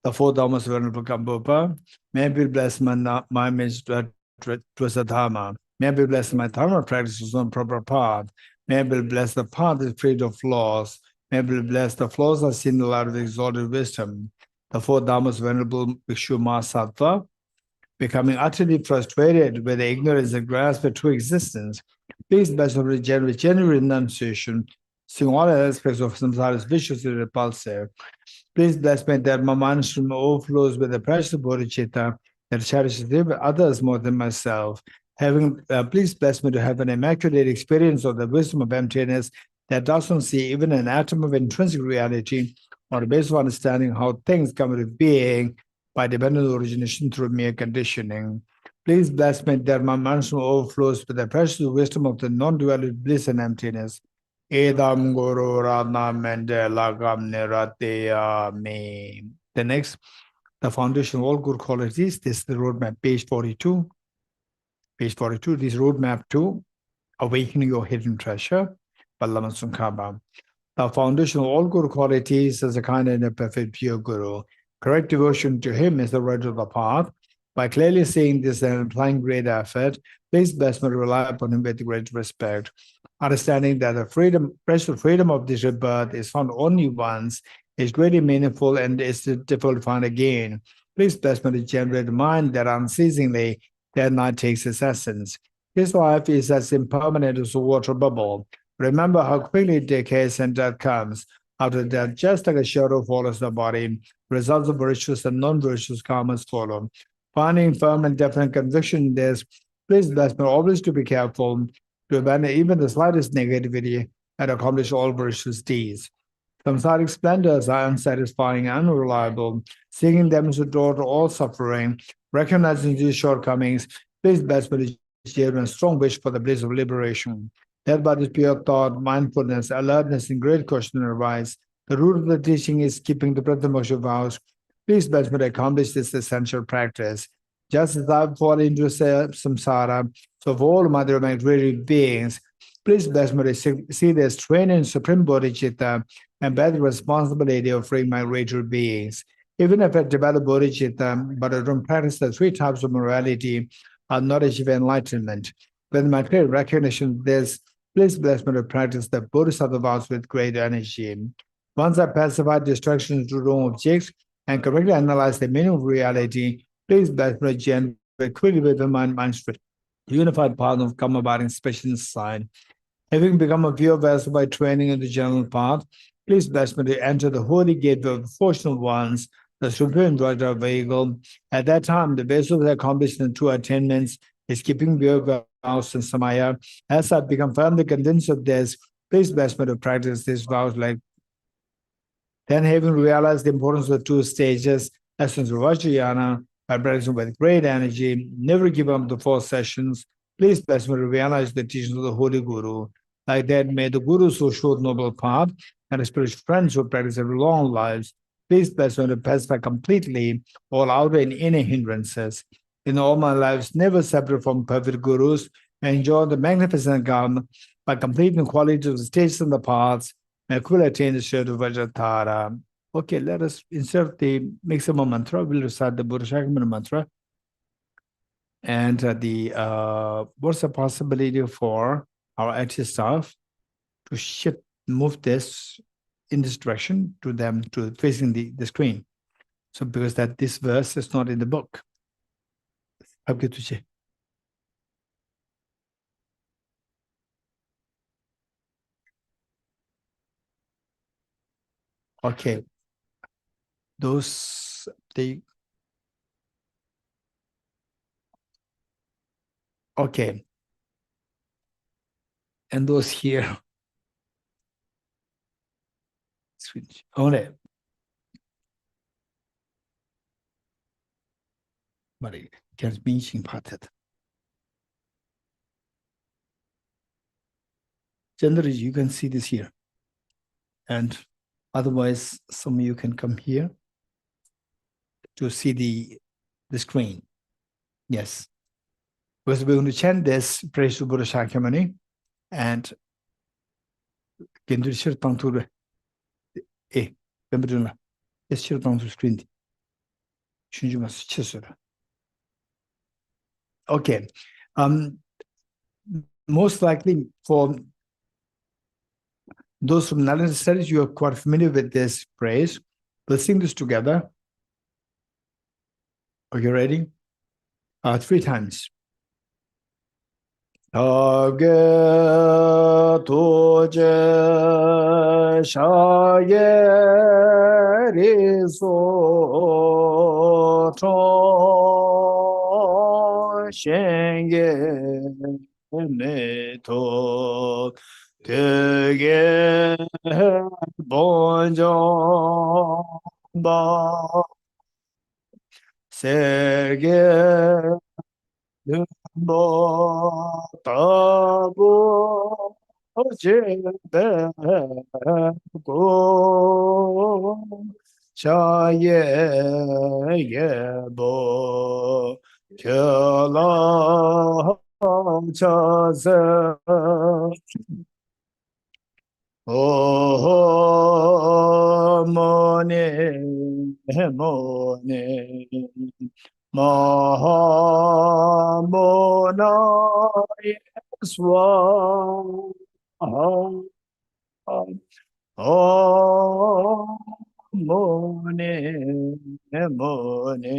The four Dhammas Venerable Kambupa, may be blessed my means to a Dharma. May be blessed my Dharma practices on proper path. May be blessed the path is free of flaws. May be blessed the flaws are seen in the light of the exalted wisdom. The four Dhammas Venerable Bhikshu Mahasattva, becoming utterly frustrated with the ignorance and grasp of true existence. Please bless the genuine renunciation, seeing all aspects of samsara as viciously repulsive. Please bless me that my mind stream overflows with the precious bodhicitta that cherishes others more than myself. Please bless me to have an immaculate experience of the wisdom of emptiness that doesn't see even an atom of intrinsic reality on the basis of understanding how things come into being by dependent origination through mere conditioning. Please bless me that my mind stream overflows with the precious wisdom of the non-duality bliss and emptiness. Edam Guru Radha Mende Lagam Nirateyami. The next, the foundation of all good qualities. This is the roadmap, page 42. Page 42, this roadmap to awakening your hidden treasure by Lama Tsongkhapa. The foundation of all good qualities is a kind and a perfect pure Guru. Correct devotion to him is the right of the path. By clearly seeing this and applying great effort, please best rely upon him with great respect. Understanding that the precious freedom of this rebirth is found only once, is greatly meaningful and is difficult to find again. Please best generate a mind that unceasingly that night takes its essence. His life is as impermanent as a water bubble. Remember how quickly decays and death comes. After death, just like a shadow follows the body, results of virtuous and non-virtuous karmas follow. Finding firm and definite conviction in this, please bless me always to be careful to abandon even the slightest negativity and accomplish all virtuous deeds. Samsaric splendors are unsatisfying and unreliable. Seeking them is a door to all suffering. Recognizing these shortcomings, please bless me to a strong wish for the bliss of liberation. Led by this pure thought, mindfulness, alertness, and great question arise. The root of the teaching is keeping the Prathamoksha vows. Please bless me to accomplish this essential practice. Just as I've fallen into samsara, so for all Mother migratory beings, please bless me to see this training in supreme bodhicitta and bear the responsibility of freeing migratory beings. Even if I develop bodhicitta, but I don't practice the three types of morality, I'll not achieve enlightenment. With my clear recognition of this, please bless me to practice the Bodhisattva vows with great energy. Once I pacify distractions to wrong objects and correctly analyze the meaning of reality, please bless me to generate quickly with the mind's unified path of karma abiding special sign. Having become a pure vessel by training in the general path, please bless me to enter the holy gateway of the fortunate ones, the supreme director of vehicle. At that time, the vessel has accomplished the two attainments, is keeping pure vows and samaya. As I become firmly convinced of this, please bless me to practice these vows like. Then, having realized the importance of the two stages, essence of Vajrayana, by practicing with great energy, never give up the 4 sessions, please bless me to realize the teachings of the Holy Guru. Like that, may the Gurus who showed noble path and the spiritual friends who practice every long lives, please bless me to pacify completely all outer and inner hindrances. In all my lives, never separate from perfect Gurus, and enjoy the magnificent Karma by completing the qualities of the stages and the paths, and quickly attain the state of Vajratara. Okay, let us insert the maximum mantra. We'll recite the Bodhisattva mantra. And what's the possibility for our IT staff to move this in this direction to them, to facing the screen? So because that this verse is not in the book. Okay. Those okay. And those here. Switch. Only. But it gets being parted. Generally, you can see this here. And otherwise, some of you can come here to see the screen. Yes. Because we're going to chant this praise to Buddha Shakyamuni and Kendri Shirtantur. Remember, it's Shirtantur screen. Okay. Most likely for those from Nalanda studies, you are quite familiar with this praise. We'll sing this together. Are you ready? 3 times. Age toje shaye riso chon shenge me to Tege bonjo ba serge bo tabu jebe go Chaye ye bo kyola chase oh mone mone mahamona swaha Om Mone Mone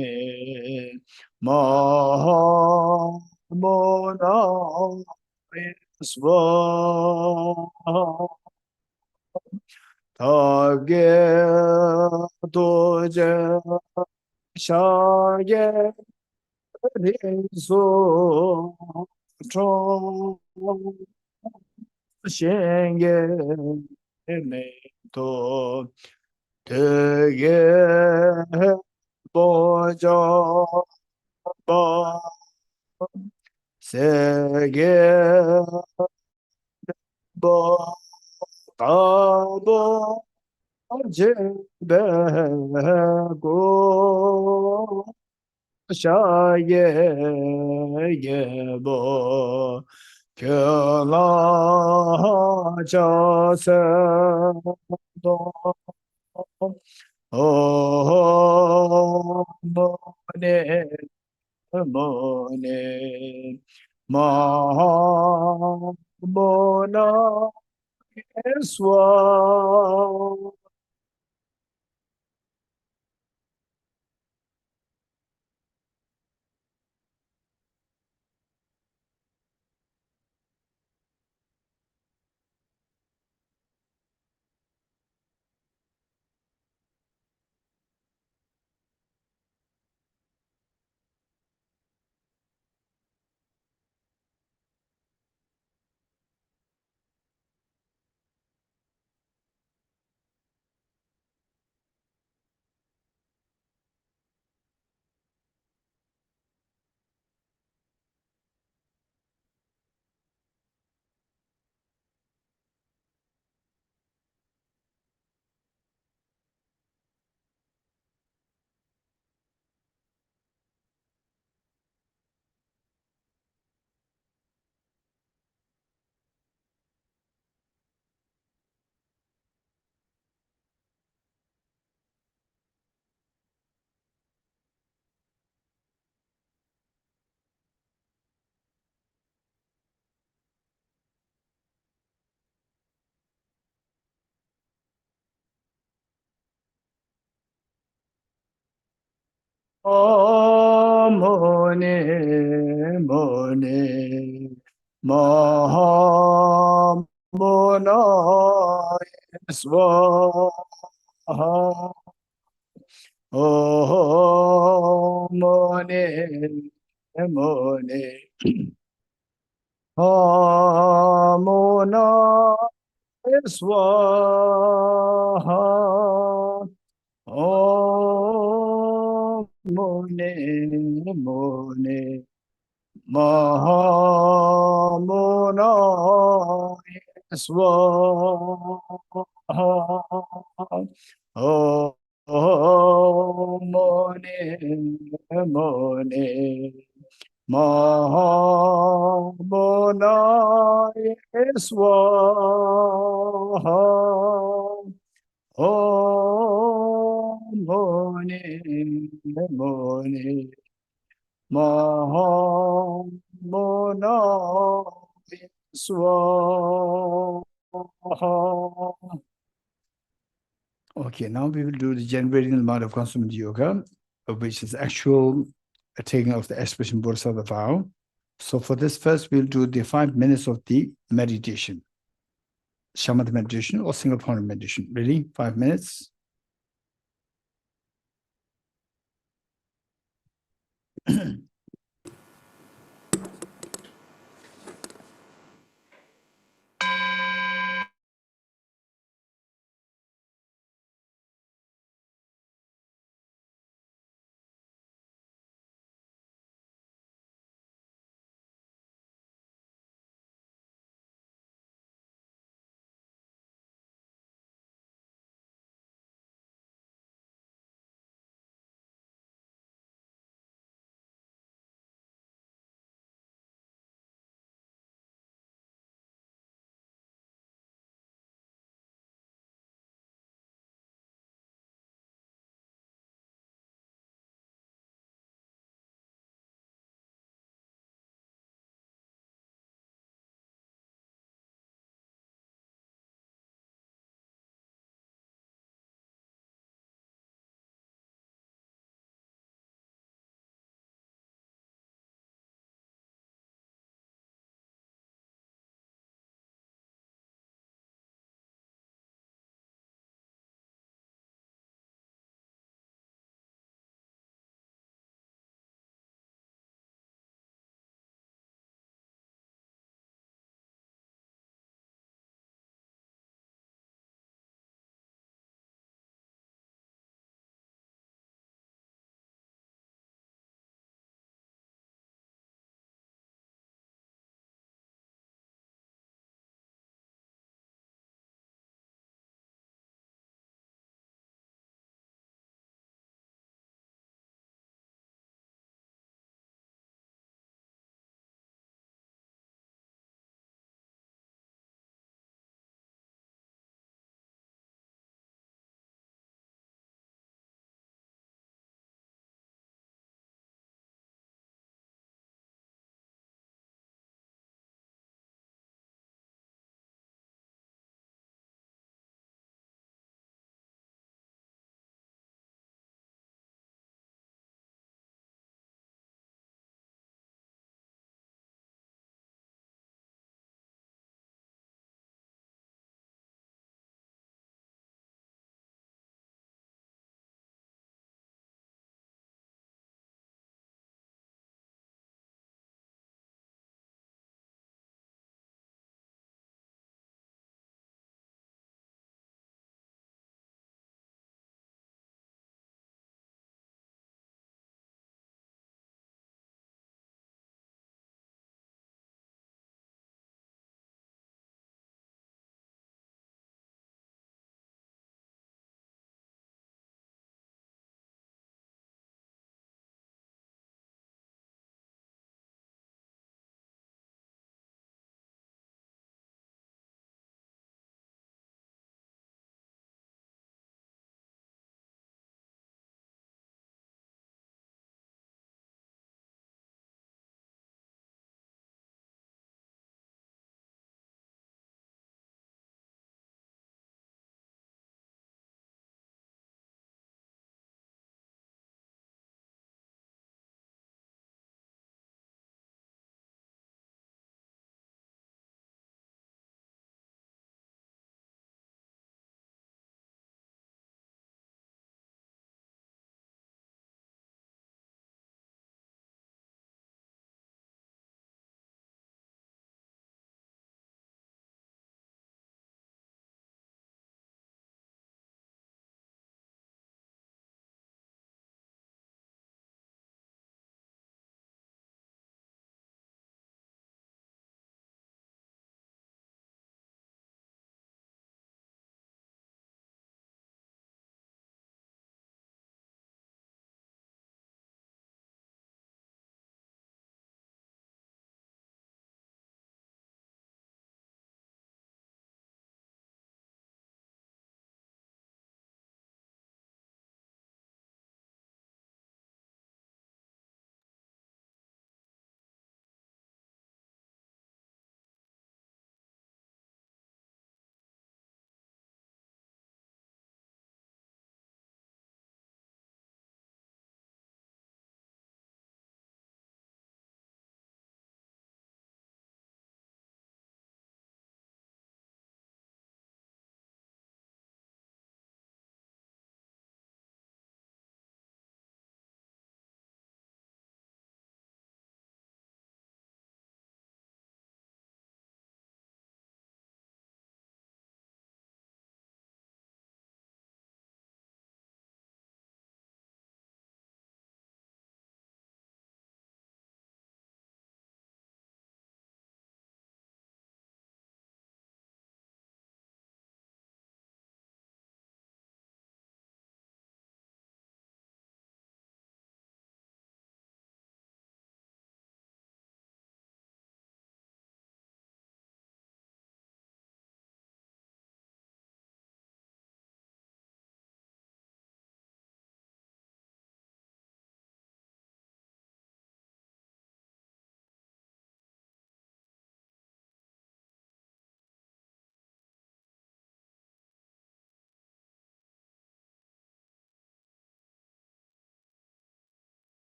Mahamona Swaha Tagye Doje Shaye Rinso Chong Shenge Me To Teye Bojo Ba Sege Bo Tabo Jebe Go Shaye Yebo Kyola Jase Do Oh Mone Mone Mahamona Eswa Mone Mone Mahamona Swaha Oh Mone Mone Mahamona Swaha Om Mone Mone Mahamona Swaha Om Mone Mone Mahamona Swaha Om Mone Mone Mahamona Swaha. Okay, now we will do the generating the amount of consummate yoga, which is actual taking of the aspiration Bodhisattva vow. So for this first, we'll do the 5 minutes of the meditation, shamatha meditation or single point meditation. Ready? 5 minutes.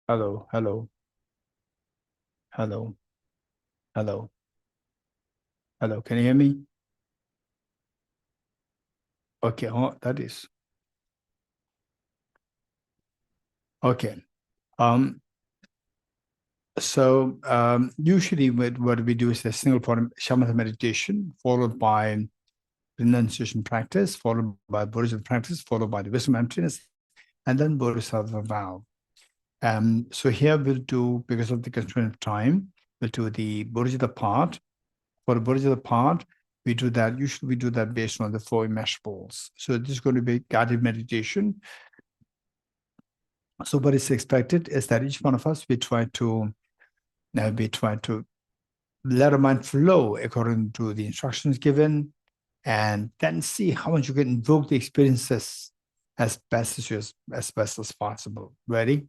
Hello, hello, hello, hello, hello. Can you hear me? Okay, oh, that is okay. Um, Usually what we do is a single form shamatha meditation, followed by renunciation practice, followed by Buddhism practice, followed by the wisdom emptiness, and then Bodhisattva vow. So here we'll do, because of the constraint of time, we'll do the Bodhicitta part. For the Bodhicitta part, usually we do that based on the four immeasurables. So this is going to be guided meditation. So what is expected is that each one of us, we try to let our mind flow according to the instructions given, and then see how much you can invoke the experiences as best as possible. Ready?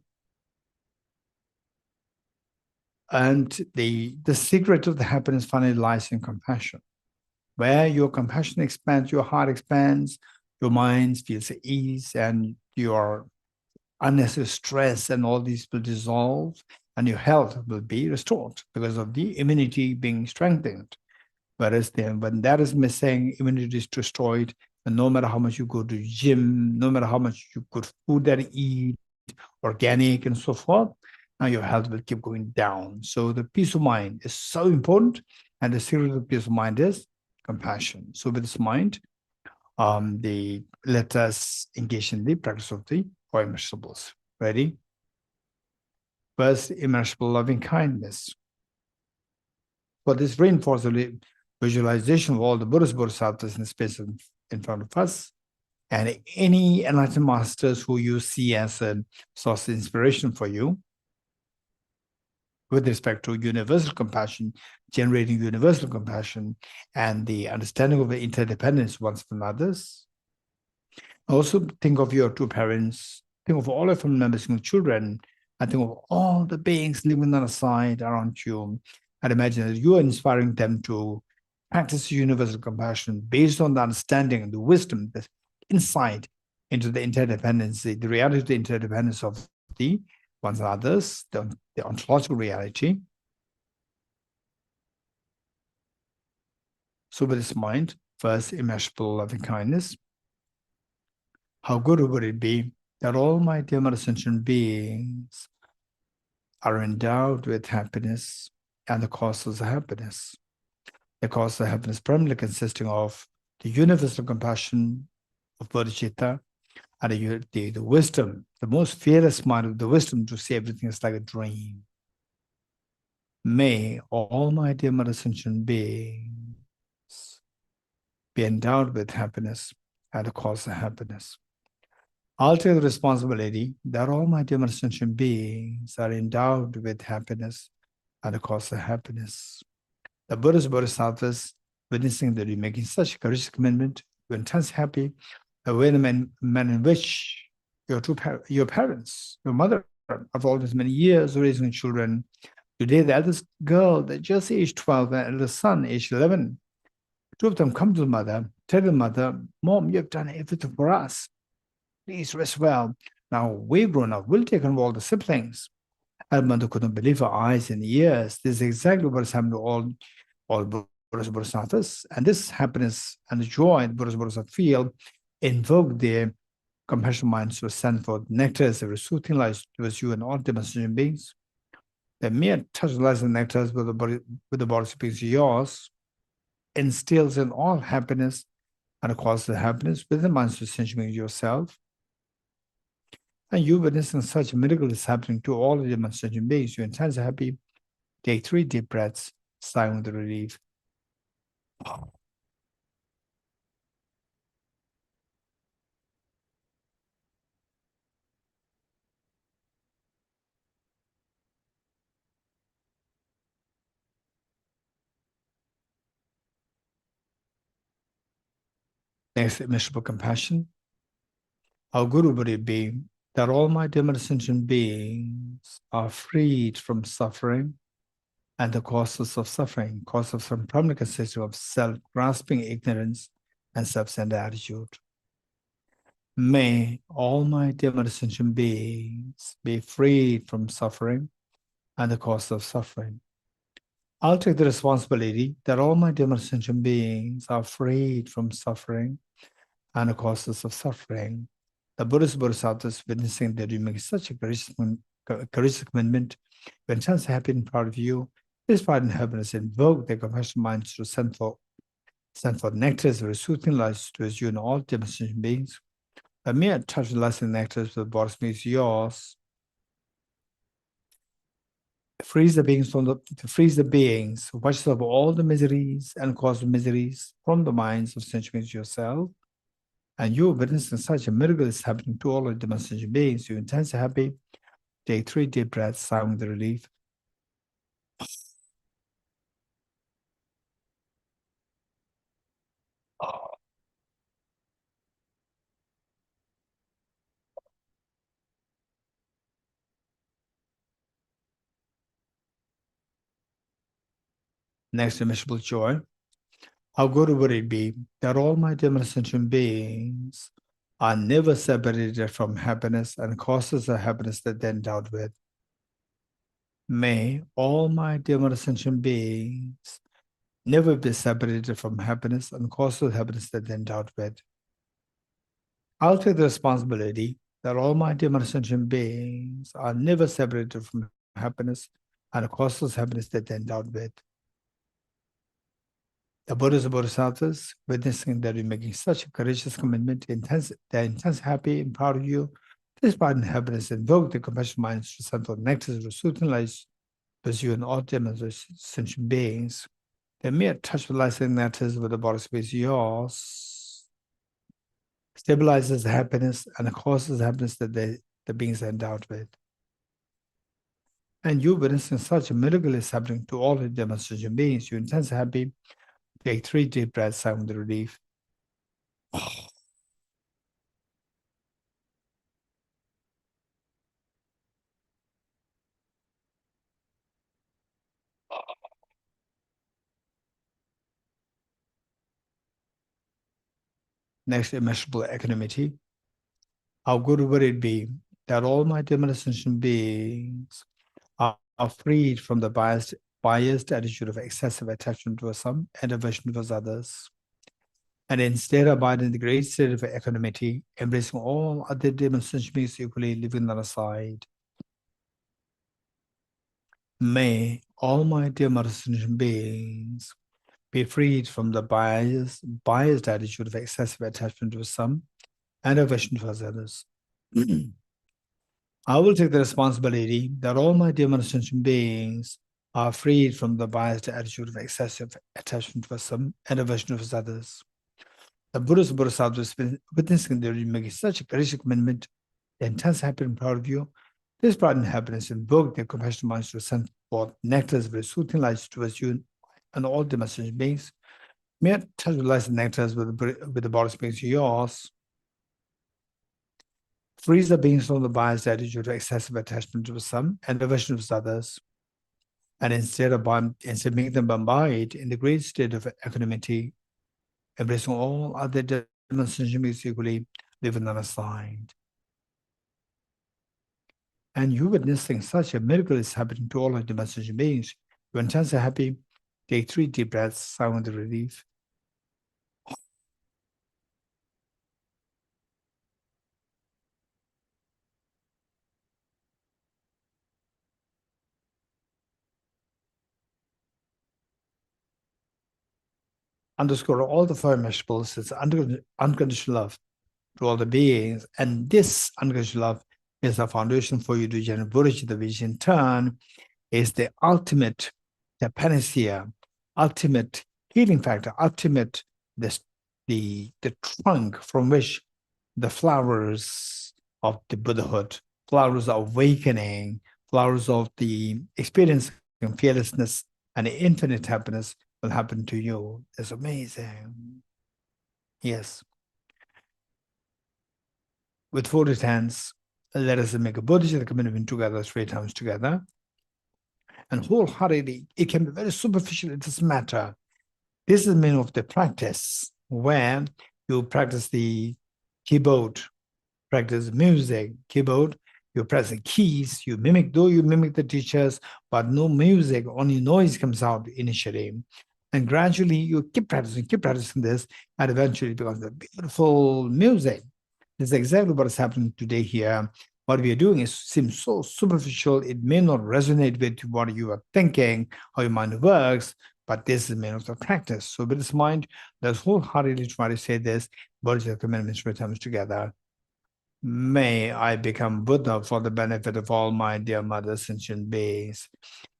And the secret of the happiness finally lies in compassion. Where your compassion expands, your heart expands, your mind feels at ease, and your unnecessary stress and all these will dissolve, and your health will be restored because of the immunity being strengthened. Whereas then when that is missing, immunity is destroyed, and no matter how much you go to gym, no matter how much you good food that you eat, organic and so forth, now your health will keep going down. So the peace of mind is so important, and the secret of the peace of mind is compassion. So with this mind, let us engage in the practice of the four immeasurables. Ready? First, immeasurable loving kindness. For this reinforce the visualization of all the Buddhas, Bodhisattvas in the space in front of us, and any enlightened masters who you see as a source of inspiration for you, with respect to universal compassion, generating universal compassion, and the understanding of the interdependence ones from others. Also, think of your two parents, think of all of family members and children, and think of all the beings living on the side around you, and imagine that you are inspiring them to practice universal compassion based on the understanding and the wisdom, the insight into the interdependence, the reality of the interdependence of the ones and others, the ontological reality. So with this mind, first, immeasurable loving kindness. How good would it be that all my dear mother sentient beings are endowed with happiness and the causes of happiness. The cause of happiness primarily consisting of the universal compassion of Bodhicitta and the wisdom, the most fearless mind of the wisdom to see everything as like a dream. May all my dear mother sentient beings be endowed with happiness and the cause of happiness. I'll take the responsibility that all my dear sentient beings are endowed with happiness and the cause of happiness. The Buddhas, Bodhisattvas, witnessing that you're making such a courageous commitment, you're intensely happy, the way the man in which your parents, your mother, of all these many years raising children, today the eldest girl, that just aged 12, and the eldest son, aged 11, two of them come to the mother, tell the mother, Mom, you have done everything for us. Please rest well. Now we've grown up, we'll take on all the siblings. And mother couldn't believe her eyes and ears. This is exactly what is happening to all Buddhas Bodhisattvas. And this happiness and the joy the Buddhas Bodhisattvas feel invoke their compassion minds to send forth nectar as a soothing light towards you and all demonstration beings. The mere touch of light and nectar with the body speaks yours instills in all happiness and causes happiness with the minds to sentient beings yourself. And you witnessing such a miracle is happening to all the demonstration beings. You're intensely happy. Take 3 deep breaths, sighing with relief. Next, immeasurable compassion. How good would it be that all my sentient beings are freed from suffering and the causes of suffering, causes of suffering primarily consisting of self-grasping ignorance and self-centered attitude. May all my dear sentient beings be freed from suffering and the cause of suffering. I'll take the responsibility that all my dear sentient beings are freed from suffering and the causes of suffering. The Buddhist Bodhisattvas witnessing that you make such a courageous commitment, when chance happy and proud of you, this pride and happiness invoke their compassionate minds to send forth nectars of soothing lights towards you and all demonstration beings. The mere touch of lights and nectars with the body means yours. Frees the beings who watches over all the miseries and cause of miseries from the minds of sentient yourself. And you witnessing such a miracle is happening to all of the demonstration beings. You're intensely happy. Take 3 deep breaths, sound the relief. Next, immeasurable joy. How good would it be that all my demonstration beings are never separated from happiness and causes of happiness that they're endowed with. May all my demonstration beings never be separated from happiness and causes of happiness that they're endowed with. I'll take the responsibility that all my demonstration beings are never separated from happiness and causes happiness that they're endowed with. The Buddhas and Bodhisattvas, witnessing that you're making such a courageous commitment, they're intense happy and proud of you. This pride and happiness invoke the compassion minds to send forth nectars of soothing lights towards you and all sentient beings. The mere touch of lights and nectars with the body space yours stabilizes the happiness and causes happiness that the beings are endowed with. And you witnessing such a miracle is happening to all the demonstration beings. You're intensely happy. Take 3 deep breaths, sound the relief. Next, immeasurable equanimity. How good would it be that all my demonstration beings are freed from the biased attitude of excessive attachment towards some and aversion towards others, and instead abide in the great state of equanimity, embracing all other demonstration beings equally, leaving none aside. May all my demonstration beings be freed from the biased attitude of excessive attachment to some and aversion towards others. I will take the responsibility that all my demonstration beings are freed from the biased attitude of excessive attachment to some and aversion towards others. The Buddhas and Bodhisattvas witnessing that you making such a courageous commitment, the intense happiness and proud of you. This pride and happiness invoke their compassionate minds to send forth nectars with soothing lights towards you and all demonstration beings. Mere touch of lights and nectars with the body space yours frees the beings from the biased attitude of excessive attachment to some and aversion to others, and instead making them abide in the great state of equanimity, embracing all other demonstration beings equally, leaving none aside. And you witnessing such a miracle is happening to all the demonstration beings. When chance are happy, take 3 deep breaths, sound the relief. Underscore all the 5 immeasurables, it's unconditional love to all the beings. And this unconditional love is the foundation for you to generate Bodhicitta, which in turn is the ultimate, the panacea, ultimate healing factor, ultimate the trunk from which the flowers of the Buddhahood, flowers of awakening, flowers of the experience and fearlessness and infinite happiness will happen to you. It's amazing. Yes. With folded hands, let us make a Bodhicitta commitment together, 3 times together. And wholeheartedly, it can be very superficial, it doesn't matter. This is the meaning of the practice, where you practice the keyboard practice music, keyboard, you press the keys, you mimic the teachers, but no music, only noise comes out initially. And gradually you keep practicing this, and eventually it becomes a beautiful music. This is exactly what is happening today here. What we are doing seems so superficial, it may not resonate with what you are thinking, how your mind works, but this is the meaning of the practice. So with this mind, let's wholeheartedly try to say this, Bodhicitta commandments three times together. May I become Buddha for the benefit of all my dear mother sentient beings.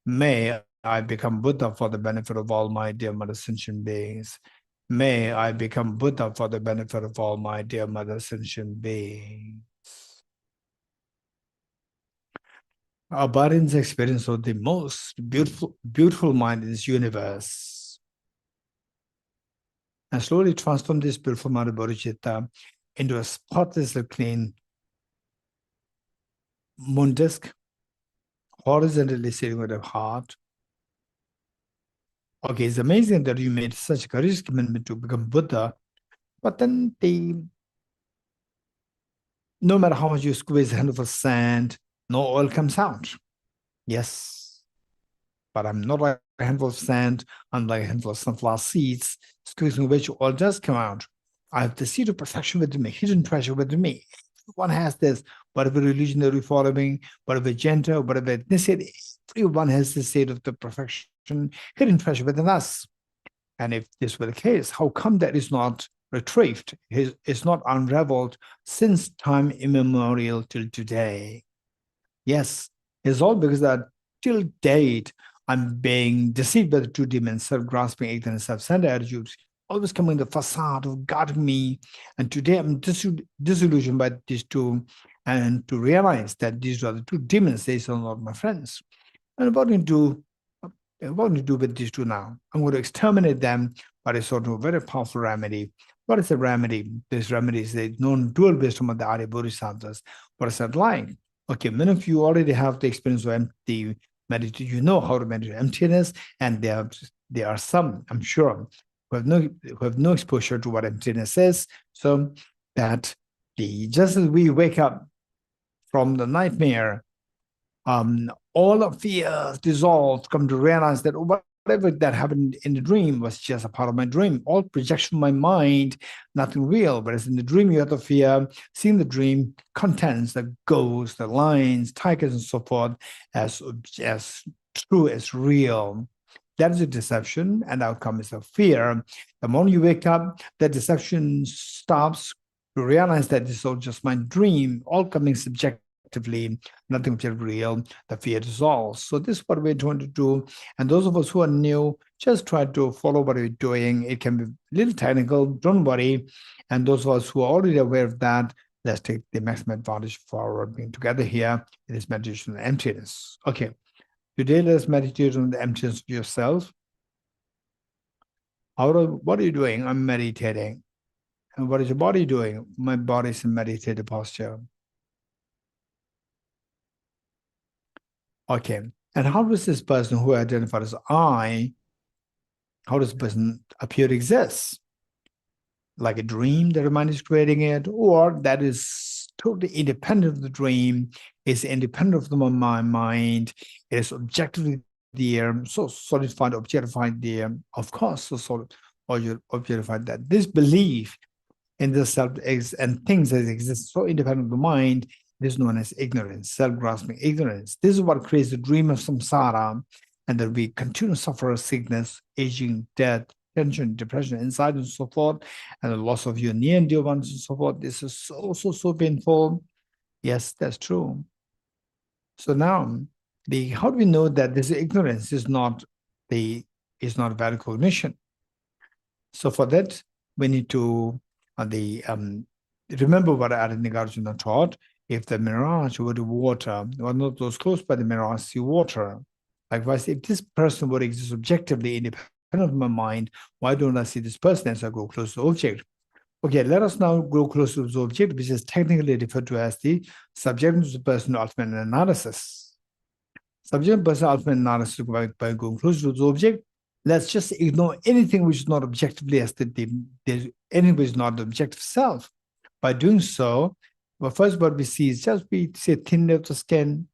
May I become Buddha for the benefit of all my dear mother sentient beings. May I become Buddha for the benefit of all my dear mother sentient beings. Our body's experience of the most beautiful mind in this universe. And slowly transform this beautiful mind of Bodhicitta into a spotlessly clean moon disk, horizontally sitting with a heart. Okay, it's amazing that you made such a courageous commitment to become Buddha, but then no matter how much you squeeze a handful of sand, no oil comes out. Yes, but I'm not like a handful of sand, I'm like a handful of sunflower seeds, squeezing which oil does come out. I have the seed of perfection within me, hidden treasure within me. Everyone has this, whatever religion they're following, whatever gender, whatever ethnicity, everyone has the seed of the perfection, hidden treasure within us. And if this were the case, how come that is not retrieved, is not unraveled since time immemorial till today? Yes, it's all because that till date, I'm being deceived by the two demons, self-grasping, ignorant, self-centered attitudes, always coming in the facade of guarding me. And today I'm disillusioned by these two, and to realize that these are the two demons, they are not my friends. And what do to do with these two now? I'm going to exterminate them, but it's sort of a very powerful remedy. What is the remedy? This remedy is the known dual wisdom of the Arya Bodhisattvas. What is that like? Okay, many of you already have the experience of empty meditation. You know how to meditate emptiness, and there are some, I'm sure, who have no exposure to what emptiness is. So that just as we wake up from the nightmare, all of fears dissolved, come to realize that whatever that happened in the dream was just a part of my dream, all projection of my mind, nothing real. Whereas in the dream, you have the fear, seeing the dream contents, the ghosts, the lions, tigers, and so forth, as true as real. That is a deception, and outcome is a fear. The moment you wake up, that deception stops. You realize that this is all just my dream, all coming subjectively, nothing objectively real, the fear dissolves. So this is what we're trying to do. And those of us who are new, just try to follow what we're doing. It can be a little technical, don't worry. And those of us who are already aware of that, let's take the maximum advantage for being together here in this meditation on emptiness. Okay, today let's meditate on the emptiness of yourself. What are you doing? I'm meditating. And what is your body doing? My body is in meditative posture. Okay. And how does this person who identified as I, how does this person appear to exist? Like a dream that the mind is creating it, or that is totally independent of the dream, is independent of my mind, it is objectively there, so solidified, objectified there, of course, so solid, or you objectified that. This belief in the self and things that exist so independent of the mind, this is known as ignorance, self-grasping ignorance. This is what creates the dream of samsara, and that we continue to suffer sickness, aging, death, tension, depression, anxiety, and so forth, and the loss of your near and dear ones, and so forth. This is so painful. Yes, that's true. So now, how do we know that this ignorance is not valid cognition? So for that, we need to remember what Nagarjuna taught. If the mirage were the water, or not those close by the mirage see water. Likewise, if this person would exist objectively independent of my mind, why don't I see this person as I go close to the object? Okay, let us now go close to the object, which is technically referred to as the subject to person ultimate analysis. Subject person ultimate analysis by going close to the object. Let's just ignore anything which is not objectively as anything which is not the objective self. By doing so, Well, first what we see is just we see a thin layer of the skin.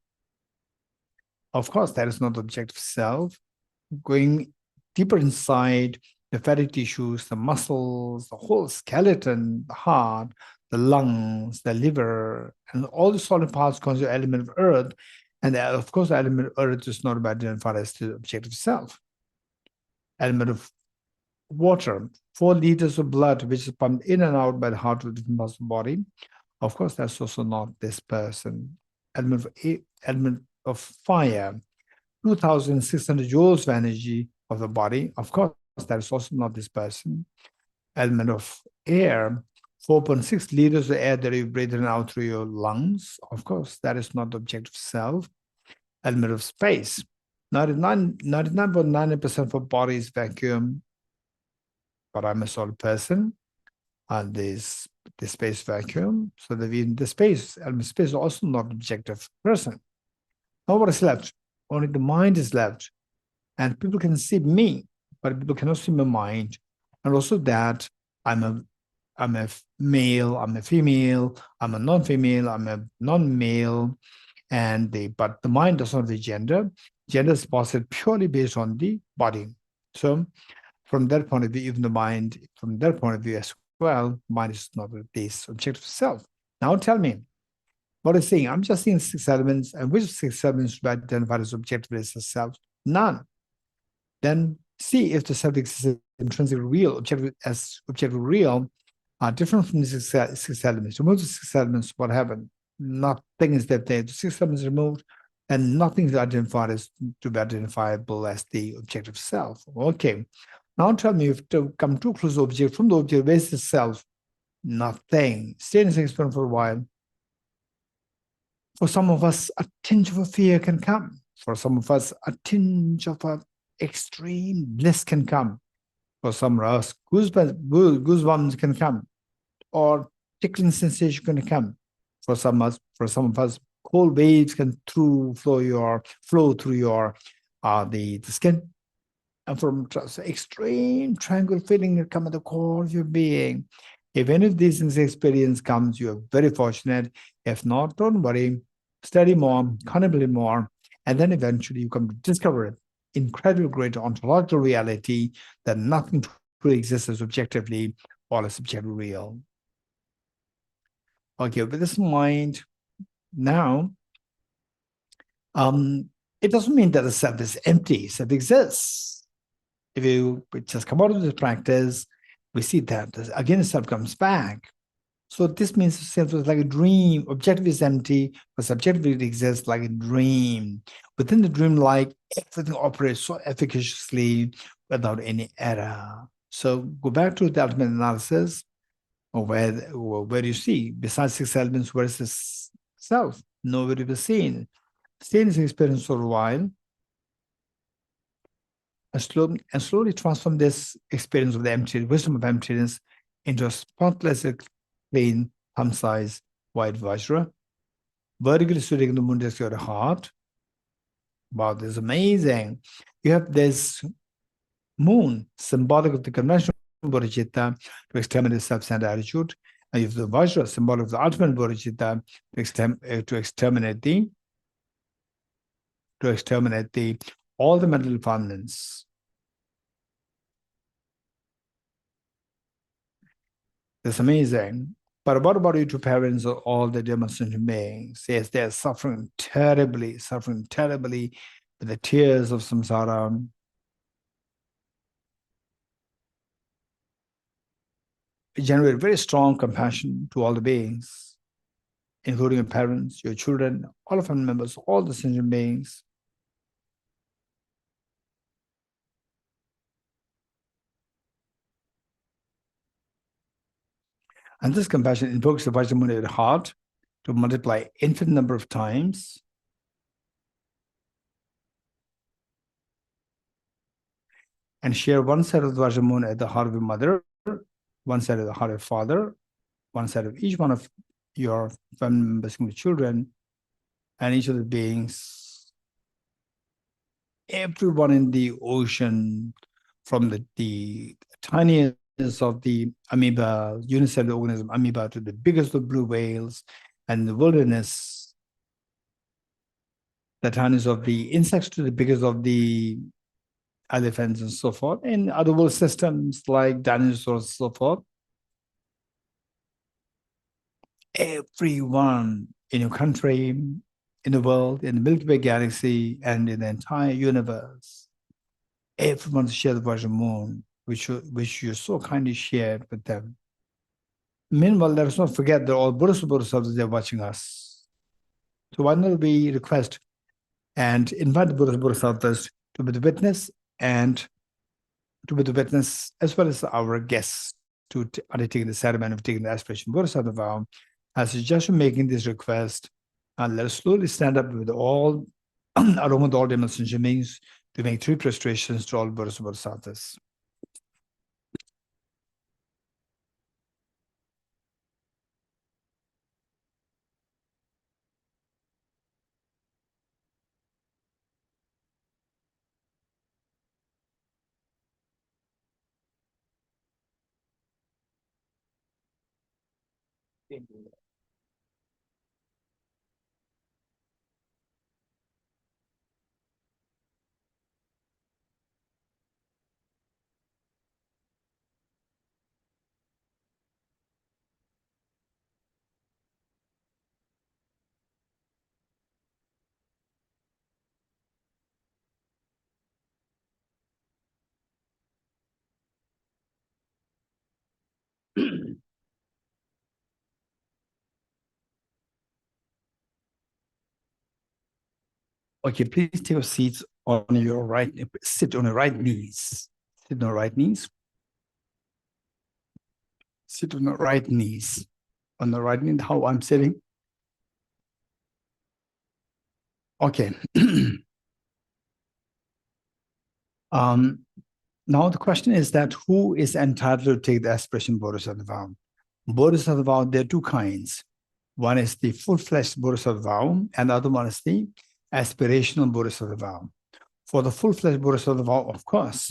Of course, that is not the objective self. Going deeper inside, the fatty tissues, the muscles, the whole skeleton, the heart, the lungs, the liver, and all the solid parts constitute an element of earth. And of course, the element of earth is not identified as the objective self. Element of water, 4 liters of blood, which is pumped in and out by the heart of different parts of the body. Of course, that's also not this person. Element of fire, 2,600 joules of energy of the body. Of course, that is also not this person. Element of air, 4.6 liters of air that you breathe in and out through your lungs. Of course, that is not the objective self. Element of space, 99.9% of body is vacuum, but I'm a solid person. And this the space vacuum, so that in the space, element space is also not objective person. Now what is left? Only the mind is left. And people can see me, but people cannot see my mind. And also that I'm a male, I'm a female, I'm a non-female, I'm a non-male, but the mind does not have the gender. Gender is posited purely based on the body. So from that point of view, even the mind, from their point of view as well, mind is not this objective self. Now tell me, what is saying? I'm just seeing 6 elements, and which 6 elements should be identified as objective as a self? None. Then see if the self exists intrinsically real, objective real, are different from the 6 elements. Remove the 6 elements, what happened? Nothing is left there. The 6 elements removed, and nothing is identified as to be identifiable as the objective self. Okay. Now tell me, if to come too close to the object, from the object, where's the self? Nothing. Stay in this experiment for a while. For some of us, a tinge of a fear can come. For some of us, a tinge of a extreme bliss can come. For some of us, goosebumps can come, or tickling sensation can come. For some of us, cold waves can flow through your the skin. And from extreme tranquil feeling that come at the core of your being. If any of these things experience comes, you are very fortunate. If not, don't worry. Study more, contemplate more, and then eventually you come to discover it. Incredible great ontological reality that nothing truly exists as objectively, all is subjectively real. Okay, with this in mind, now, it doesn't mean that the self is empty. Self exists. If you just come out of this practice, we see that again the self comes back. So this means the self is like a dream. Objective is empty, but subjectively it exists like a dream. Within the dream, like everything operates so efficaciously without any error. So go back to the ultimate analysis, or where you see, besides 6 elements, where is this self? Nowhere to be seen. Stay in this experience for a while, and slowly transform this experience of the empty wisdom of emptiness into a spotless, clean, thumb-sized white vajra, vertically sitting in the moon of your heart. Wow, this is amazing. You have this moon, symbolic of the conventional bodhicitta, to exterminate self-centered attitude, and you have the vajra, symbolic of the ultimate bodhicitta, to exterminate all the mental defilements. That's amazing. But what about you two parents or all the demonstration beings? Yes, they're suffering terribly with the tears of samsara. Generate very strong compassion to all the beings, including your parents, your children, all the family members, all the sentient beings. And this compassion invokes the Vajramuni of the heart to multiply infinite number of times. And share one side of the Vajramuni at the heart of your mother, one side of the heart of your father, one side of each one of your family members and children, and each of the beings, everyone in the ocean, from the tiniest of the amoeba, unicellular organism amoeba, to the biggest of blue whales, And in the wilderness, the tiniest of the insects to the biggest of the elephants and so forth. In other world systems like dinosaurs and so forth, everyone in your country, in the world, in the Milky Way galaxy, and in the entire universe, everyone shares the version moon, which you so kindly shared with them. Meanwhile, let us not forget that all Buddhist Bodhisattvas, they're watching us. So why not we request and invite the Buddhist Bodhisattvas to be the witness and to be the witness as well as our guests to undertake the ceremony of taking the aspiration Bodhisattva vow. As a just making this request, and let us slowly stand up with all, along with all demonstration beings, to make 3 prostrations to all Buddhist Bodhisattvas. Okay, please take your seats on your right, sit on your right knees. Sit on your right knees. Sit on the right knees. On the right knee, how I'm sitting. Okay. Now the question is that who is entitled to take the aspiration Bodhisattva vow? Bodhisattva vow, there are 2 kinds. One is the full-fledged Bodhisattva vow, and the other one is the aspirational Bodhisattva vow. For the full-fledged Bodhisattva vow, of course,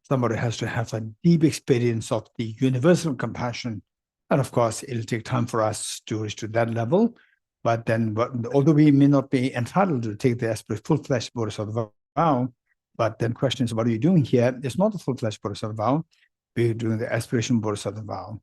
somebody has to have a deep experience of the universal compassion. And of course, it'll take time for us to reach to that level. But then, although we may not be entitled to take the full-fledged Bodhisattva vow, but then question is, what are you doing here? It's not the full-fledged Bodhisattva vow. We're doing the aspiration Bodhisattva vow.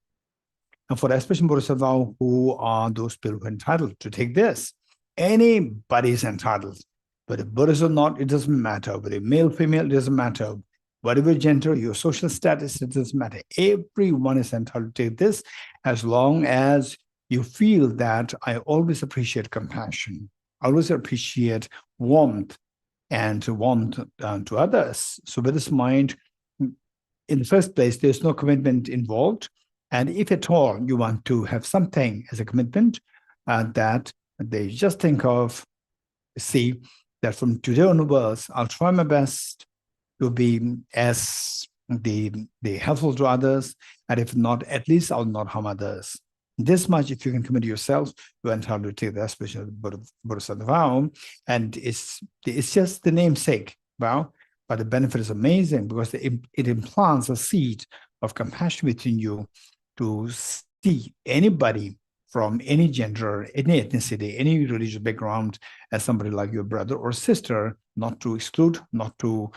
And for the aspiration Bodhisattva vow, who are those people who are entitled to take this? Anybody is entitled. But if Buddhist or not, it doesn't matter. Whether male, female, it doesn't matter. Whatever gender, your social status, it doesn't matter. Everyone is entitled to take this as long as you feel that I always appreciate compassion. I always appreciate warmth and warmth to others. So with this mind, in the first place, there's no commitment involved. And if at all you want to have something as a commitment, that they just think of, see, that from today onwards, I'll try my best to be as helpful to others, and if not, at least I'll not harm others. This much, if you can commit yourself, you're entitled to take the aspiration of the Bodhisattva vow, and it's just the namesake vow, but the benefit is amazing because it implants a seed of compassion within you to see anybody from any gender, any ethnicity, any religious background as somebody like your brother or sister, not to exclude, not to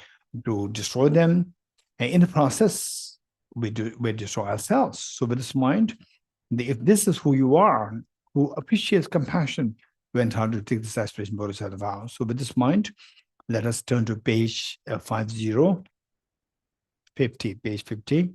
destroy them. And in the process, we destroy ourselves. So with this mind, if this is who you are, who appreciates compassion, you're entitled to take this aspiration Bodhisattva vow. So with this mind, let us turn to page 50, page 50.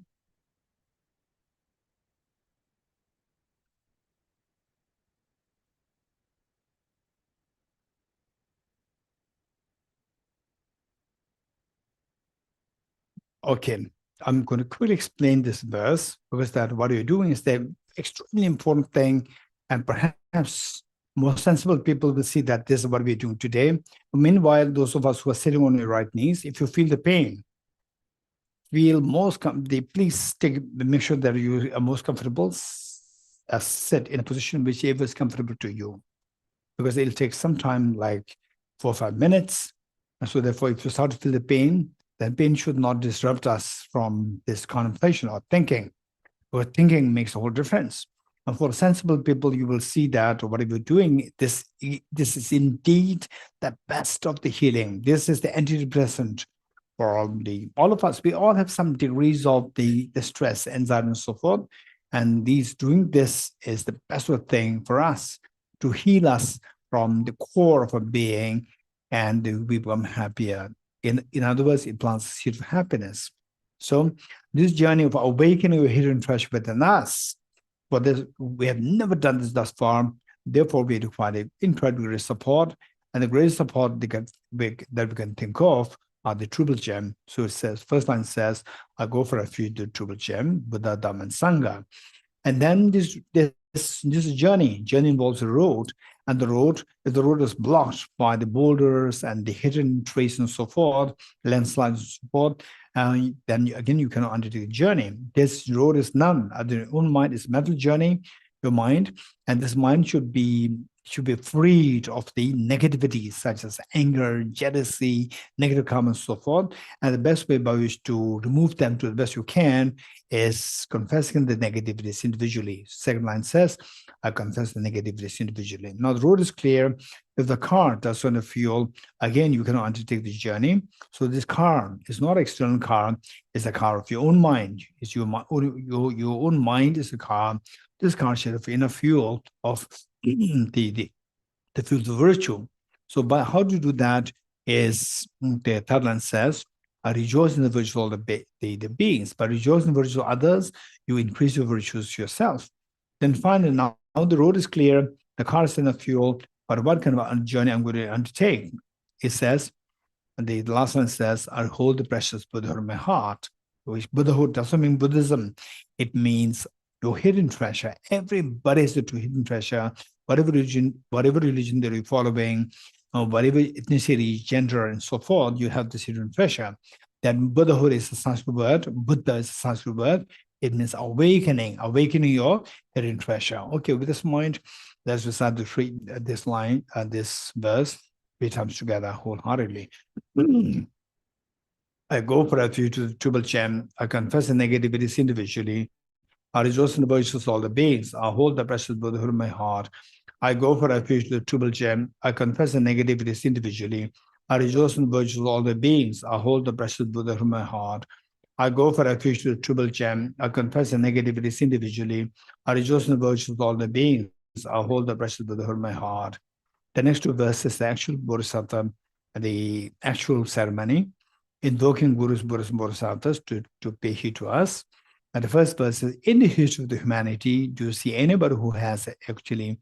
Okay, I'm going to quickly explain this verse because that what you're doing is the extremely important thing, and perhaps more sensible people will see that this is what we're doing today. Meanwhile, those of us who are sitting on your right knees, if you feel the pain, feel most please make sure that you are most comfortable, sit in a position whichever is comfortable to you, because it'll take some time, like 4 or 5 minutes. And so therefore, if you start to feel the pain, then pain should not disrupt us from this contemplation or thinking, because thinking makes a whole difference. And for sensible people, you will see that whatever you're doing, this is indeed the best of the healing. This is the antidepressant for all of us. We all have some degrees of the stress, anxiety, and so forth. And doing this is the best thing for us to heal us from the core of a being, and we become happier. In other words, it plants a seed of happiness. So this journey of awakening a hidden treasure within us, for this, we have never done this thus far. Therefore, we require incredible great support. And the greatest support that we can think of are the Triple Gem. So it says, first line says, I go for a few to Triple Gem, Buddha, Dhamma, and Sangha. And then this journey involves a road, and the road is blocked by the boulders and the hidden trees and so forth, landslides and so forth. Then again, you cannot undertake a journey. This road is none. Your own mind is a mental journey, your mind, and this mind should be freed of the negativity such as anger, jealousy, negative comments, so forth. And the best way by which to remove them to the best you can is confessing the negativities individually. Second line says, I confess the negativities individually. Now the road is clear. If the car does not have fuel, again, you cannot undertake this journey. So this car is not an external car, it's a car of your own mind. It's your own mind is a car. This car should have enough fuel of the fuels of virtue. So by how to do that is the third line says, I rejoice in the virtues of all the beings. By rejoicing in the virtues of others, you increase your virtues yourself. Then finally, now the road is clear, the car is enough fuel, but what kind of journey I'm going to undertake? It says, the last one says, I hold the precious Buddhahood in my heart, which Buddhahood doesn't mean Buddhism. It means your hidden treasure. Everybody has a true hidden treasure. Whatever religion that you're following, whatever ethnicity, gender, and so forth, you have this hidden treasure. That Buddhahood is a Sanskrit word. Buddha is a Sanskrit word. It means awakening your hidden treasure. Okay, with this mind, let's recite this line, this verse 3 times together wholeheartedly. I go for refuge to the Triple Gem. I confess the negativities individually. I rejoice in the virtues of all the beings. I hold the precious Buddhahood in my heart. I go for refuge to the Triple Gem. I confess the negativities individually. I rejoice in the virtues of all the beings. I hold the precious Buddhahood in my heart. I go for refuge to the Triple Gem. I confess the negativities individually. I rejoice in the virtues of all the beings. I hold the precious Buddhahood in my heart. The next two verses, the actual Bodhisattva, the actual ceremony, invoking Gurus, Buddhas, and Bodhisattvas to pay heed to us. And the first verse is, in the history of the humanity, do you see anybody who has actually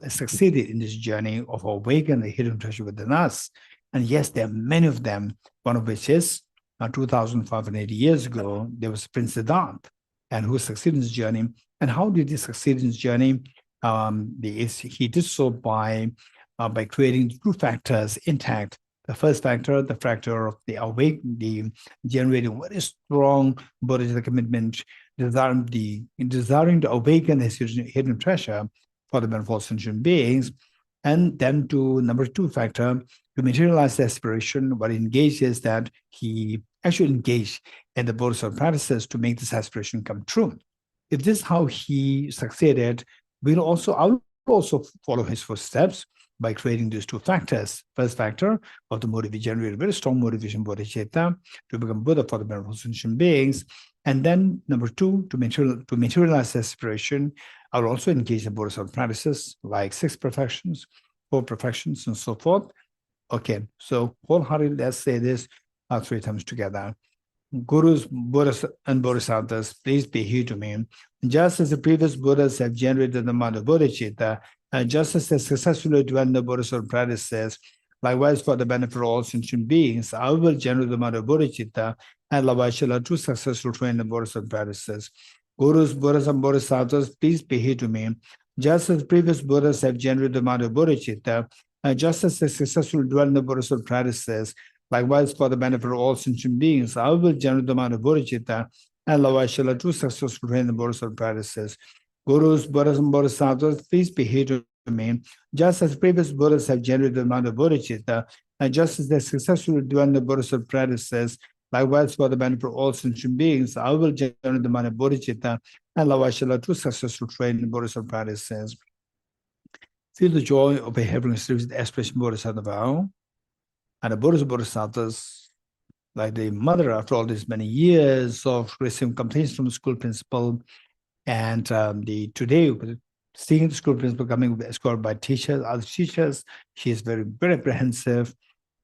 succeeded in this journey of awakening the hidden treasure within us? And yes, there are many of them, one of which is 2,580 years ago, there was Prince Siddhartha, and who succeeded in this journey. And how did he succeed in this journey? He did so by creating two factors intact. The first factor, the factor of the generating very strong Bodhicitta commitment, desiring to awaken his hidden treasure for the benefit of sentient beings. And then to number two factor, to materialize the aspiration, what he engaged is that he actually engaged in the Bodhisattva practices to make this aspiration come true. If this is how he succeeded, I will also follow his footsteps by creating these two factors. First factor of the motivation, generate very strong motivation, Bodhicitta, to become Buddha for the benefit of sentient beings. And then number two, to materialize aspiration, I will also engage in Bodhisattva practices like 6 perfections, 4 perfections, and so forth. Okay, so wholeheartedly, let's say this 3 times together. Gurus, Buddhas, and Bodhisattvas, please be here to me. Just as the previous Buddhas have generated the mind of Bodhicitta, and just as they successfully dwell in the Bodhisattva practices, likewise for the benefit of all sentient beings, I will generate the mind of Bodhicitta, and likewise shall have 2 successful train the Bodhisattva practices. Gurus, Buddhas, and Bodhisattvas, please be here to me. Just as previous Buddhas have generated the mind of Bodhicitta, and just as they successfully dwell in the Bodhisattva practices, likewise, for the benefit of all sentient beings, I will generate the mind of Bodhicitta, and likewise shall have 2 successful train the Bodhisattva practices. Gurus, Buddhas, and Bodhisattvas, please be here to me. Just as previous Buddhas have generated the mind of Bodhicitta, and just as they successfully dwell in the Bodhisattva practices, Likewise, for the benefit of all sentient beings, I will generate the mind of Bodhicitta and allow Ashala to successful train in Bodhisattva practices. Feel the joy of having received the aspiration Bodhisattva vow. And the Bodhisattvas, like the mother, after all these many years of receiving complaints from the school principal, and today, seeing the school principal coming escorted by teachers, other teachers, she is very, very apprehensive.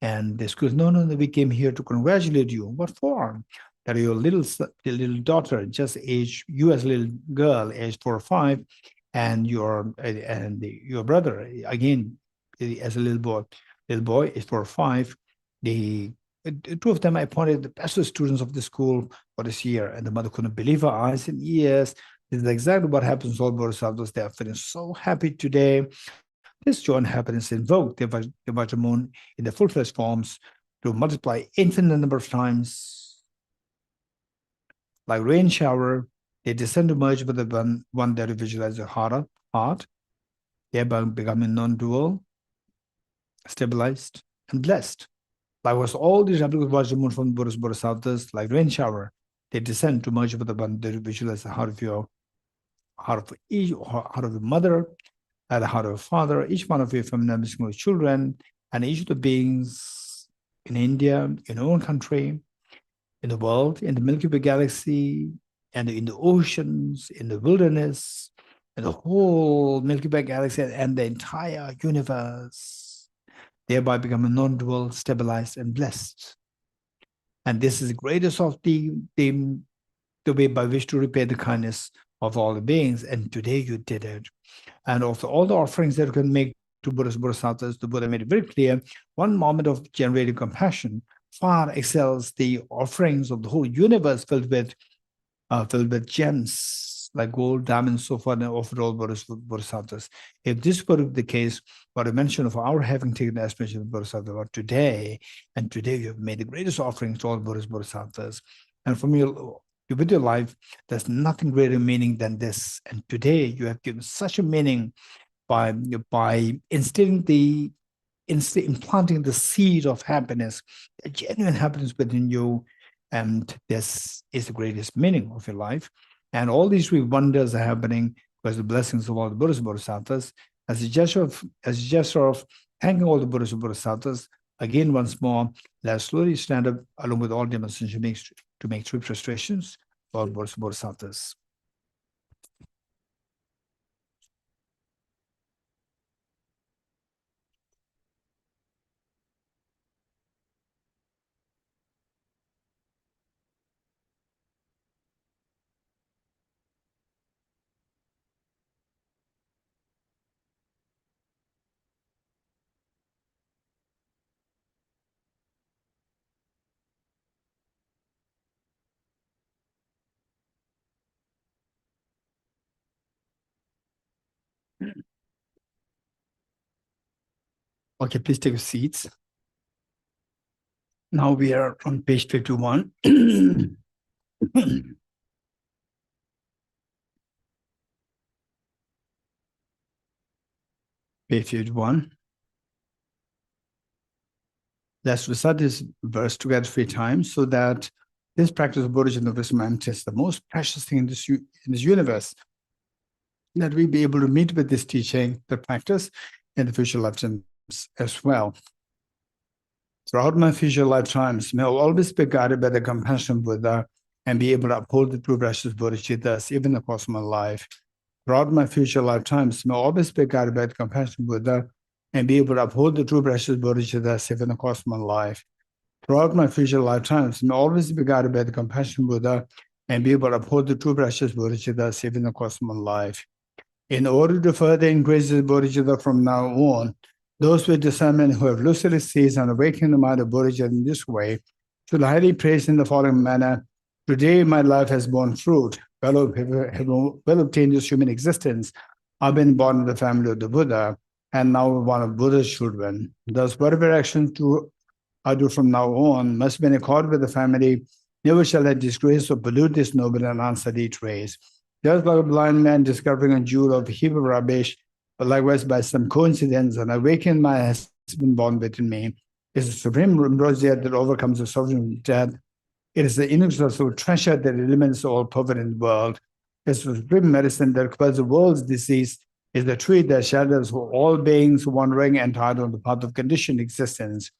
And the school, no, we came here to congratulate you. What for? That your little daughter, just age, you as a little girl, age 4 or 5, and your brother, again, as a little boy is 4 or 5. The two of them I appointed the best students of the school for this year, and the mother couldn't believe her eyes and ears. This is exactly what happens to all Bodhisattvas. They are feeling so happy today. This joy and happiness invoke the Vajramoon in the full-fledged forms to multiply infinite number of times. Like rain shower, they descend to merge with the one that visualize the heart, thereby becoming non-dual, stabilized, and blessed. Likewise, all these replicas of Vajramoon from Buddhist Bodhisattvas, like rain shower, they descend to merge with the one that visualize the heart of your heart of the mother, and the heart of a father, each one of your feminine children, and each of the beings in India, in your own country, in the world, in the Milky Way galaxy, and in the oceans, in the wilderness, in the whole Milky Way galaxy, and the entire universe, thereby becoming non-dual, stabilized, and blessed. And this is the greatest of the way by which to repay the kindness of all the beings. And today you did it. And also all the offerings that you can make to Buddhist Bodhisattvas, the Buddha made it very clear, one moment of generating compassion far excels the offerings of the whole universe filled with gems like gold, diamonds, so forth, and offered all Bodhisattvas. If this were the case, what I mentioned of our having taken the aspiration of Bodhisattva today, and today you have made the greatest offerings to all Buddhist Bodhisattvas. And from with your life, there's nothing greater meaning than this. And today you have given such a meaning by implanting the seed of happiness, a genuine happiness within you. And this is the greatest meaning of your life. And all these three wonders are happening because the blessings of all the Buddhist Bodhisattvas, as a gesture of thanking all the Buddhist Bodhisattvas. Again, once more, let's slowly stand up along with all demonstrations to make 3 prostrations for all Bodhisattvas. Okay, please take your seats. Now we are on page 51. Page 51. Let's recite this verse together 3 times so that this practice of Bodhicitta is the most precious thing in this universe, that we be able to meet with this teaching, the practice, in the future lifetimes as well. Throughout my future lifetimes, may I always be guided by the compassion Buddha and be able to uphold the true precious Bodhicittas even in the course of my life. Throughout my future lifetimes, may I always be guided by the compassion Buddha and be able to uphold the true precious Bodhicittas even in the course of my life. Throughout my future lifetimes, may I always be guided by the compassion Buddha and be able to uphold the true precious Bodhicittas even in the course of my life. In order to further increase the Bodhicitta from now on, those with discernment who have lucidly seized and awakened the mind of Bodhicitta in this way should highly praise in the following manner. Today my life has borne fruit. Well obtained this human existence. I've been born in the family of the Buddha, and now one of Buddha's children. Thus, whatever actions I do from now on must be in accord with the family. Never shall I disgrace or pollute this noble and unstudied race. Just like a blind man discovering a jewel of a heap of rubbish, but likewise by some coincidence, an awakened mind has been born within me. It's the supreme ambrosia that overcomes the suffering of death It is the inexhaustible treasure that eliminates all poverty in the world. It's the supreme medicine that cures the world's disease. Is the tree that shelters all beings wandering and tied on the path of conditioned existence.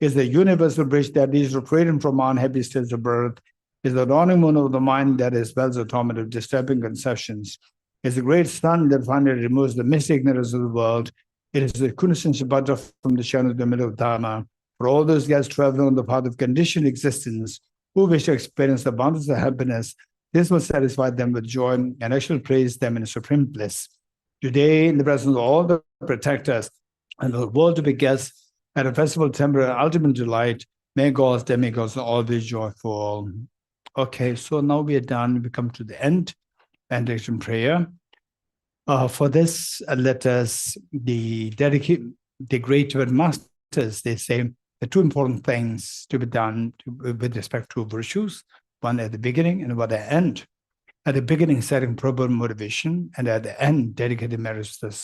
Is the universal bridge that leads to freedom from unhappy states of birth. Is the dawning moon of the mind that expels the torment of disturbing conceptions. Is the great sun that finally removes the mystic ignorance of the world. It is the quintessential butter from the shadow of the middle of Dharma. For all those guys traveling on the path of conditioned existence, who wish to experience the abundance of happiness, this will satisfy them with joy and actually place them in a supreme bliss. Today, in the presence of all the protectors and the world to be guests at a festival temporary ultimate delight, may gods, demigods all be joyful. Okay, so now we are done. We come to the end, benediction prayer. For this, let us dedicate the great Tibetan masters. They say the two important things to be done with respect to virtues, one at the beginning and one at the end. At the beginning, setting proper motivation, and at the end, dedicated merits to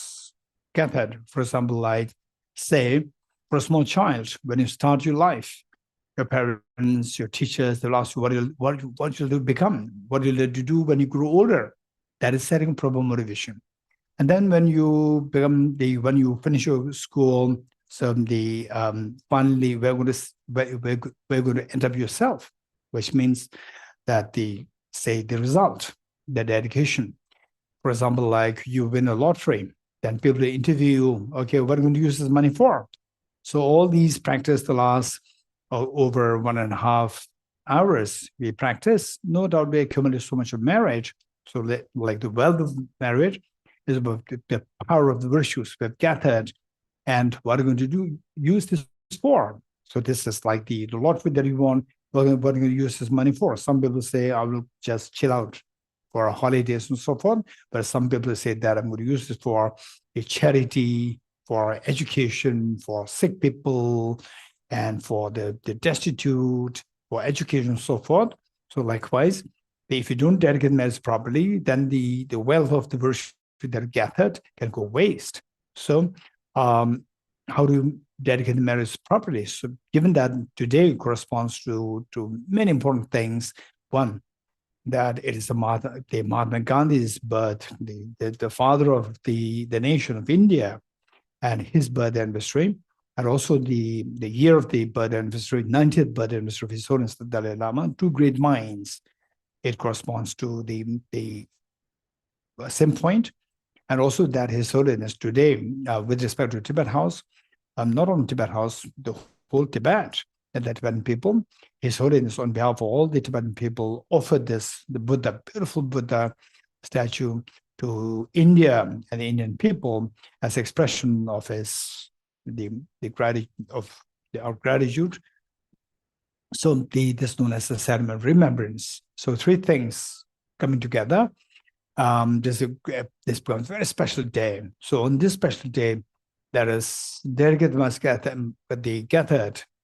get that. For example, like, say, for a small child, when you start your life, your parents, your teachers, they'll ask you what you'll become, what you'll do when you grow older. That is setting proper motivation. And then when you when you finish your school, so finally we're going to end up yourself, which means that the result, the dedication. For example, like you win a lottery, then people interview, okay, what are you going to use this money for? So all these practice the last over 1.5 hours. We practice, no doubt we accumulate so much of marriage. So like the wealth of marriage is about the power of the virtues we've gathered, and what are we going to use this for? So this is like the lottery that you want. What are you going to use this money for? Some people say, I will just chill out for holidays and so forth. But some people say that I'm going to use this for a charity, for education, for sick people, and for the destitute, for education and so forth. So likewise, if you don't dedicate merits properly, then the wealth of the virtue that are gathered can go waste. So how do you dedicate the merits properly? So given that today corresponds to many important things, one, that it is the Mahatma Gandhi's birth, the father of the nation of India, and his birth anniversary, and also the year of the birth anniversary, 90th birth anniversary of His Holiness the Dalai Lama, two great minds. It corresponds to the same point, and also that His Holiness today, with respect to Tibet House, not only Tibet House, the whole Tibet and the Tibetan people, His Holiness, on behalf of all the Tibetan people, offered the Buddha, beautiful Buddha statue to India and the Indian people as expression of our gratitude. So this is known as the ceremony of remembrance. So three things coming together. This becomes a very special day. So on this special day, there is dedicated the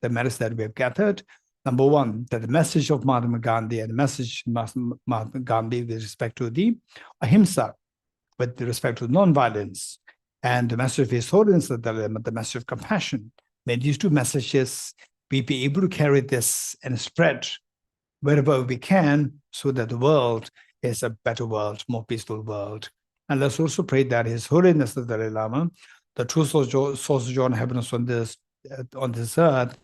merits that we have gathered. Number one, that the message of Mahatma Gandhi and the message of Mahatma Gandhi with respect to the ahimsa, with respect to non-violence, and the message of His Holiness the message of compassion. May these two messages we be able to carry this and spread wherever we can, so that the world is a better world, more peaceful world. And let's also pray that His Holiness the Dalai Lama, the true source of joy and happiness on this earth,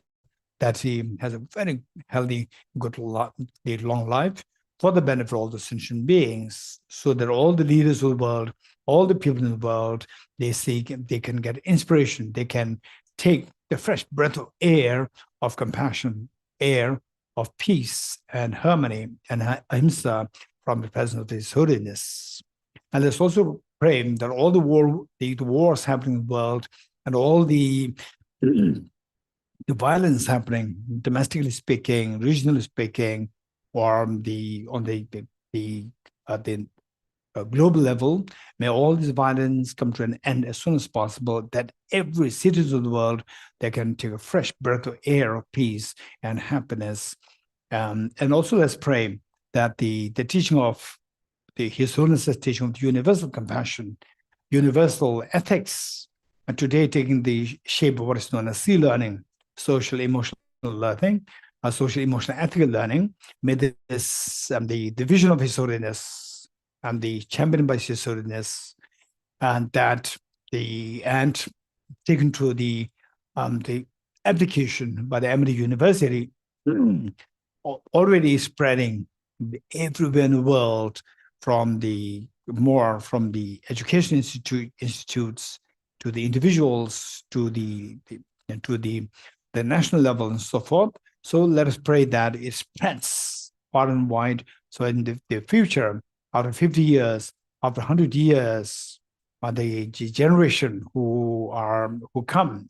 that he has a very healthy, good, long life for the benefit of all the sentient beings, so that all the leaders of the world, all the people in the world, they can get inspiration, they can take the fresh breath of air of compassion, air of peace and harmony and ahimsa from the presence of His Holiness. And let's also pray that all the wars happening in the world and all the violence happening, domestically speaking, regionally speaking, or on the global level, may all this violence come to an end as soon as possible, that every citizen of the world, they can take a fresh breath of air of peace and happiness. And also let's pray that the teaching of His Holiness's teaching of universal compassion, universal ethics, and today taking the shape of what is known as sea learning, social, emotional learning, social, emotional, ethical learning. May this the vision of His Holiness and the championed by His Holiness, and that and taken to the application by the Emory University, already spreading everywhere in the world, from the education institutes to the individuals, to the national level and so forth. So let us pray that it spreads far and wide. So in the future, after 50 years, after 100 years, the generation who come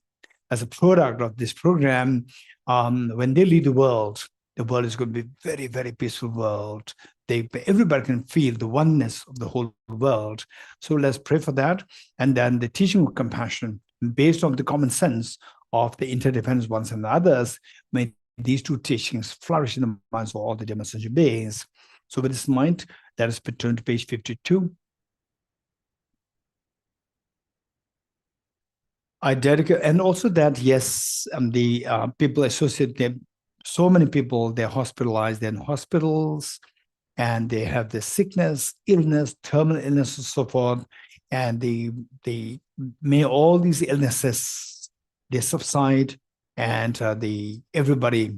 as a product of this program, when they leave the world is going to be very, very peaceful world. Everybody can feel the oneness of the whole world. So let's pray for that. And then the teaching of compassion, based on the common sense of the interdependence ones and others, may these two teachings flourish in the minds of all the demonstration beings. So with this in mind, let us turn to page 52. I dedicate, and also that, yes, the people associate them, so many people, they're hospitalized, they're in hospitals, and they have the sickness, illness, terminal illness, and so forth. And may all these illnesses, they subside, and everybody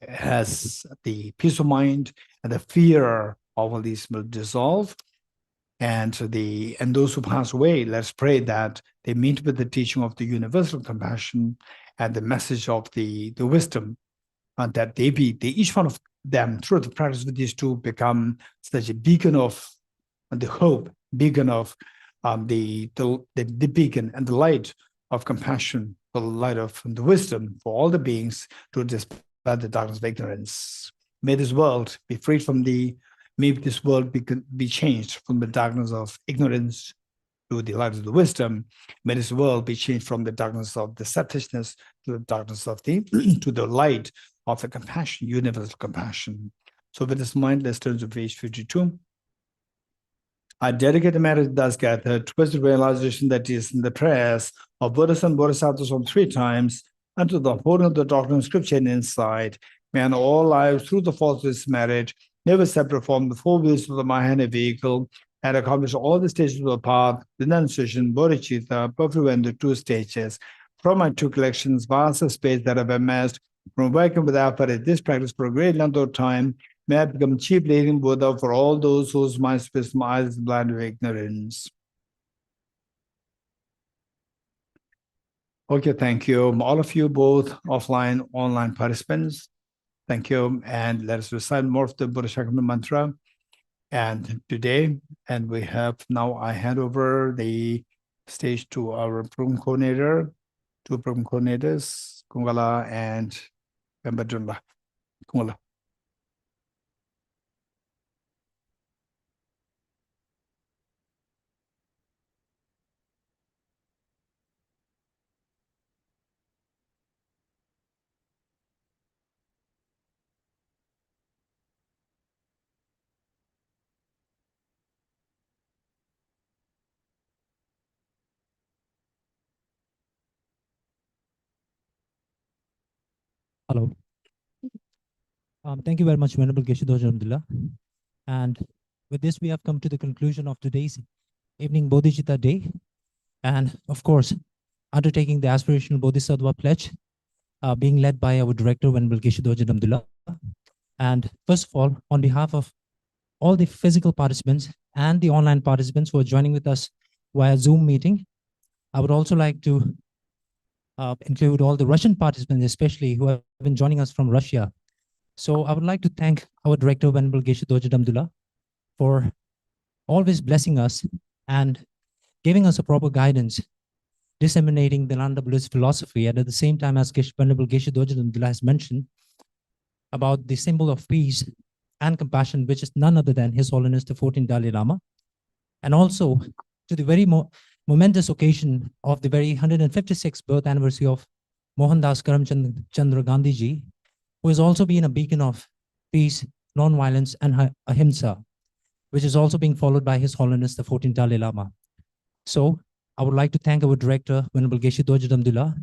has the peace of mind, and the fear of all these will dissolve. And those who pass away, let's pray that they meet with the teaching of the universal compassion and the message of the wisdom, that each one of them, through the practice of these two, become such a beacon of the hope, beacon of the beacon and the light of compassion, the light of the wisdom for all the beings, to dispel the darkness of ignorance. May this world be freed from may this world be changed from the darkness of ignorance to the light of the wisdom. May this world be changed from the darkness of the selfishness to the darkness of to the light of the compassion, universal compassion. So with this mind, let's turn to page 52. I dedicate the marriage thus gathered towards the realization that is in the prayers of Buddhas and Bodhisattvas on 3 times, unto the holding of the doctrine of scripture and insight. May in all lives, through the force of this marriage, never separate from the 4 wheels of the Mahayana vehicle, and accomplish all the stages of the path, renunciation, bodhicitta, perfect in the 2 stages. From my 2 collections, vast space that I've amassed, from working without but this practice for a great length of time, may I become chief leading Buddha for all those whose minds, space, eyes is blind with ignorance. Okay, thank you. All of you, both offline, online participants, thank you. And let us recite more of the Bodhisattva mantra. And today, and we have now, I hand over the stage to our program coordinator, 2 program coordinators, Kungala and Pembadunla. Kungala. Hello. Thank you very much, Venerable Geshe Alhamdulillah. And with this, we have come to the conclusion of today's evening Bodhicitta day. And of course, undertaking the Aspirational Bodhisattva pledge, being led by our director, Venerable Geshe Alhamdulillah. And first of all, on behalf of all the physical participants and the online participants who are joining with us via Zoom meeting, I would also like to include all the Russian participants, especially who have been joining us from Russia. So I would like to thank our director, Venerable Geshe Alhamdulillah, for always blessing us and giving us a proper guidance, disseminating the Nanda Buddhist philosophy, and at the same time, as Venerable Geshe Alhamdulillah has mentioned, about the symbol of peace and compassion, which is none other than His Holiness the 14th Dalai Lama, and also to the very momentous occasion of the very 156th birth anniversary of Mohandas Karamchand Chandra Gandhi ji, who has also been a beacon of peace, non-violence, and ahimsa, which is also being followed by His Holiness the 14th Dalai Lama. So I would like to thank our director, Venerable Geshe Alhamdulillah,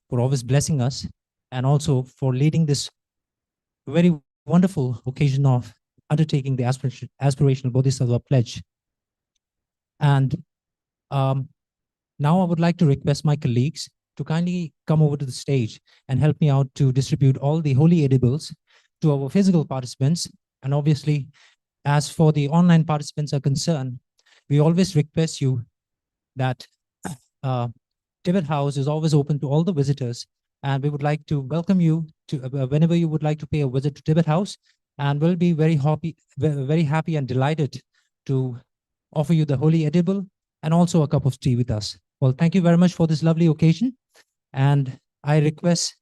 for always blessing us and also for leading this very wonderful occasion of undertaking the aspirational Bodhisattva pledge. And um, now I would like to request my colleagues to kindly come over to the stage and help me out to distribute all the holy edibles to our physical participants. And obviously, as for the online participants are concerned, we always request you that Tibet House is always open to all the visitors, and we would like to welcome you to whenever you would like to pay a visit to Tibet House, and we'll be very happy and delighted to offer you the holy edible and also a cup of tea with us. Well, thank you very much for this lovely occasion, and I request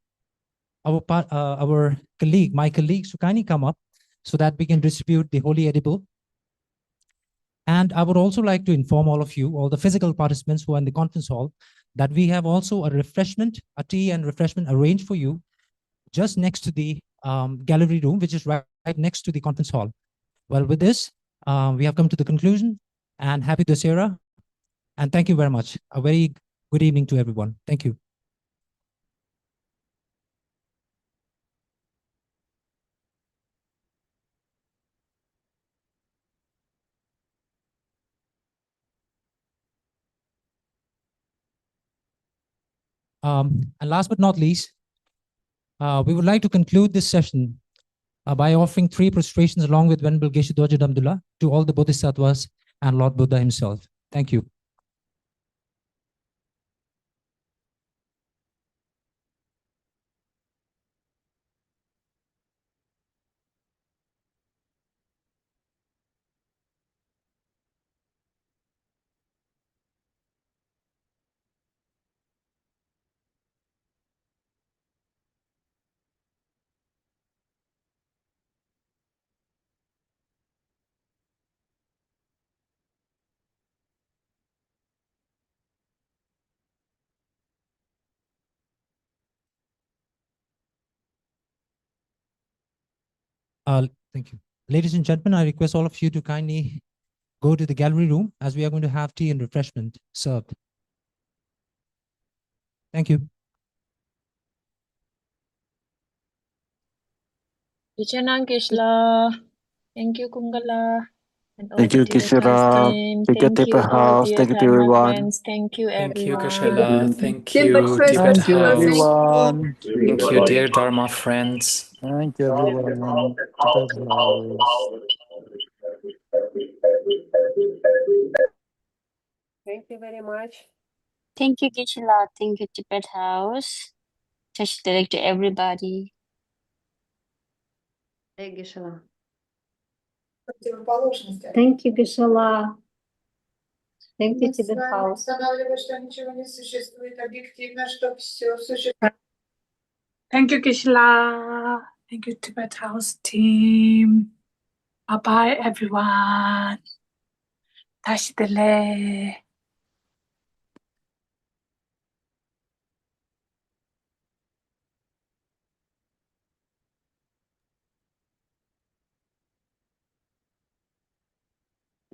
my colleagues to kindly come up so that we can distribute the holy edible. And I would also like to inform all of you, all the physical participants who are in the conference hall, that we have also a tea and refreshment arranged for you just next to the gallery room, which is right next to the conference hall. Well, with this, we have come to the conclusion, and happy Dussehra, and thank you very much. A very good evening to everyone. Thank you. And last but not least, we would like to conclude this session by offering 3 prostrations along with Venerable Geshe Dorji Damdul to all the Bodhisattvas and Lord Buddha himself. Thank you. Thank you. Ladies and gentlemen, I request all of you to kindly go to the gallery room as we are going to have tea and refreshment served. Thank you. Vichanang Kishla. Thank you, Kungala. And all Thank the you, Tibet House Kishara. team. Thank you, Thank you, Tibet all House. dear Thank you to Dharma everyone. friends. Thank you, Thank you, everyone. Geshe-la. Thank Tibet you, first, Tibet Thank you, House. everyone. Thank you, dear Dharma friends. Thank you, everyone. Tibet House. Thank you very much. Thank you, Geshe-la. Thank you, Tibet House. Touch direct to everybody. Thank you, Geshe-la. Thank you, Geshe-la. Thank you, Tibet House. Thank you, Geshe-la. Thank you, Tibet House team. Bye-bye, everyone. 다시 들래.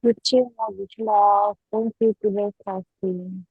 Geshe-la. Thank you, Tibet House team.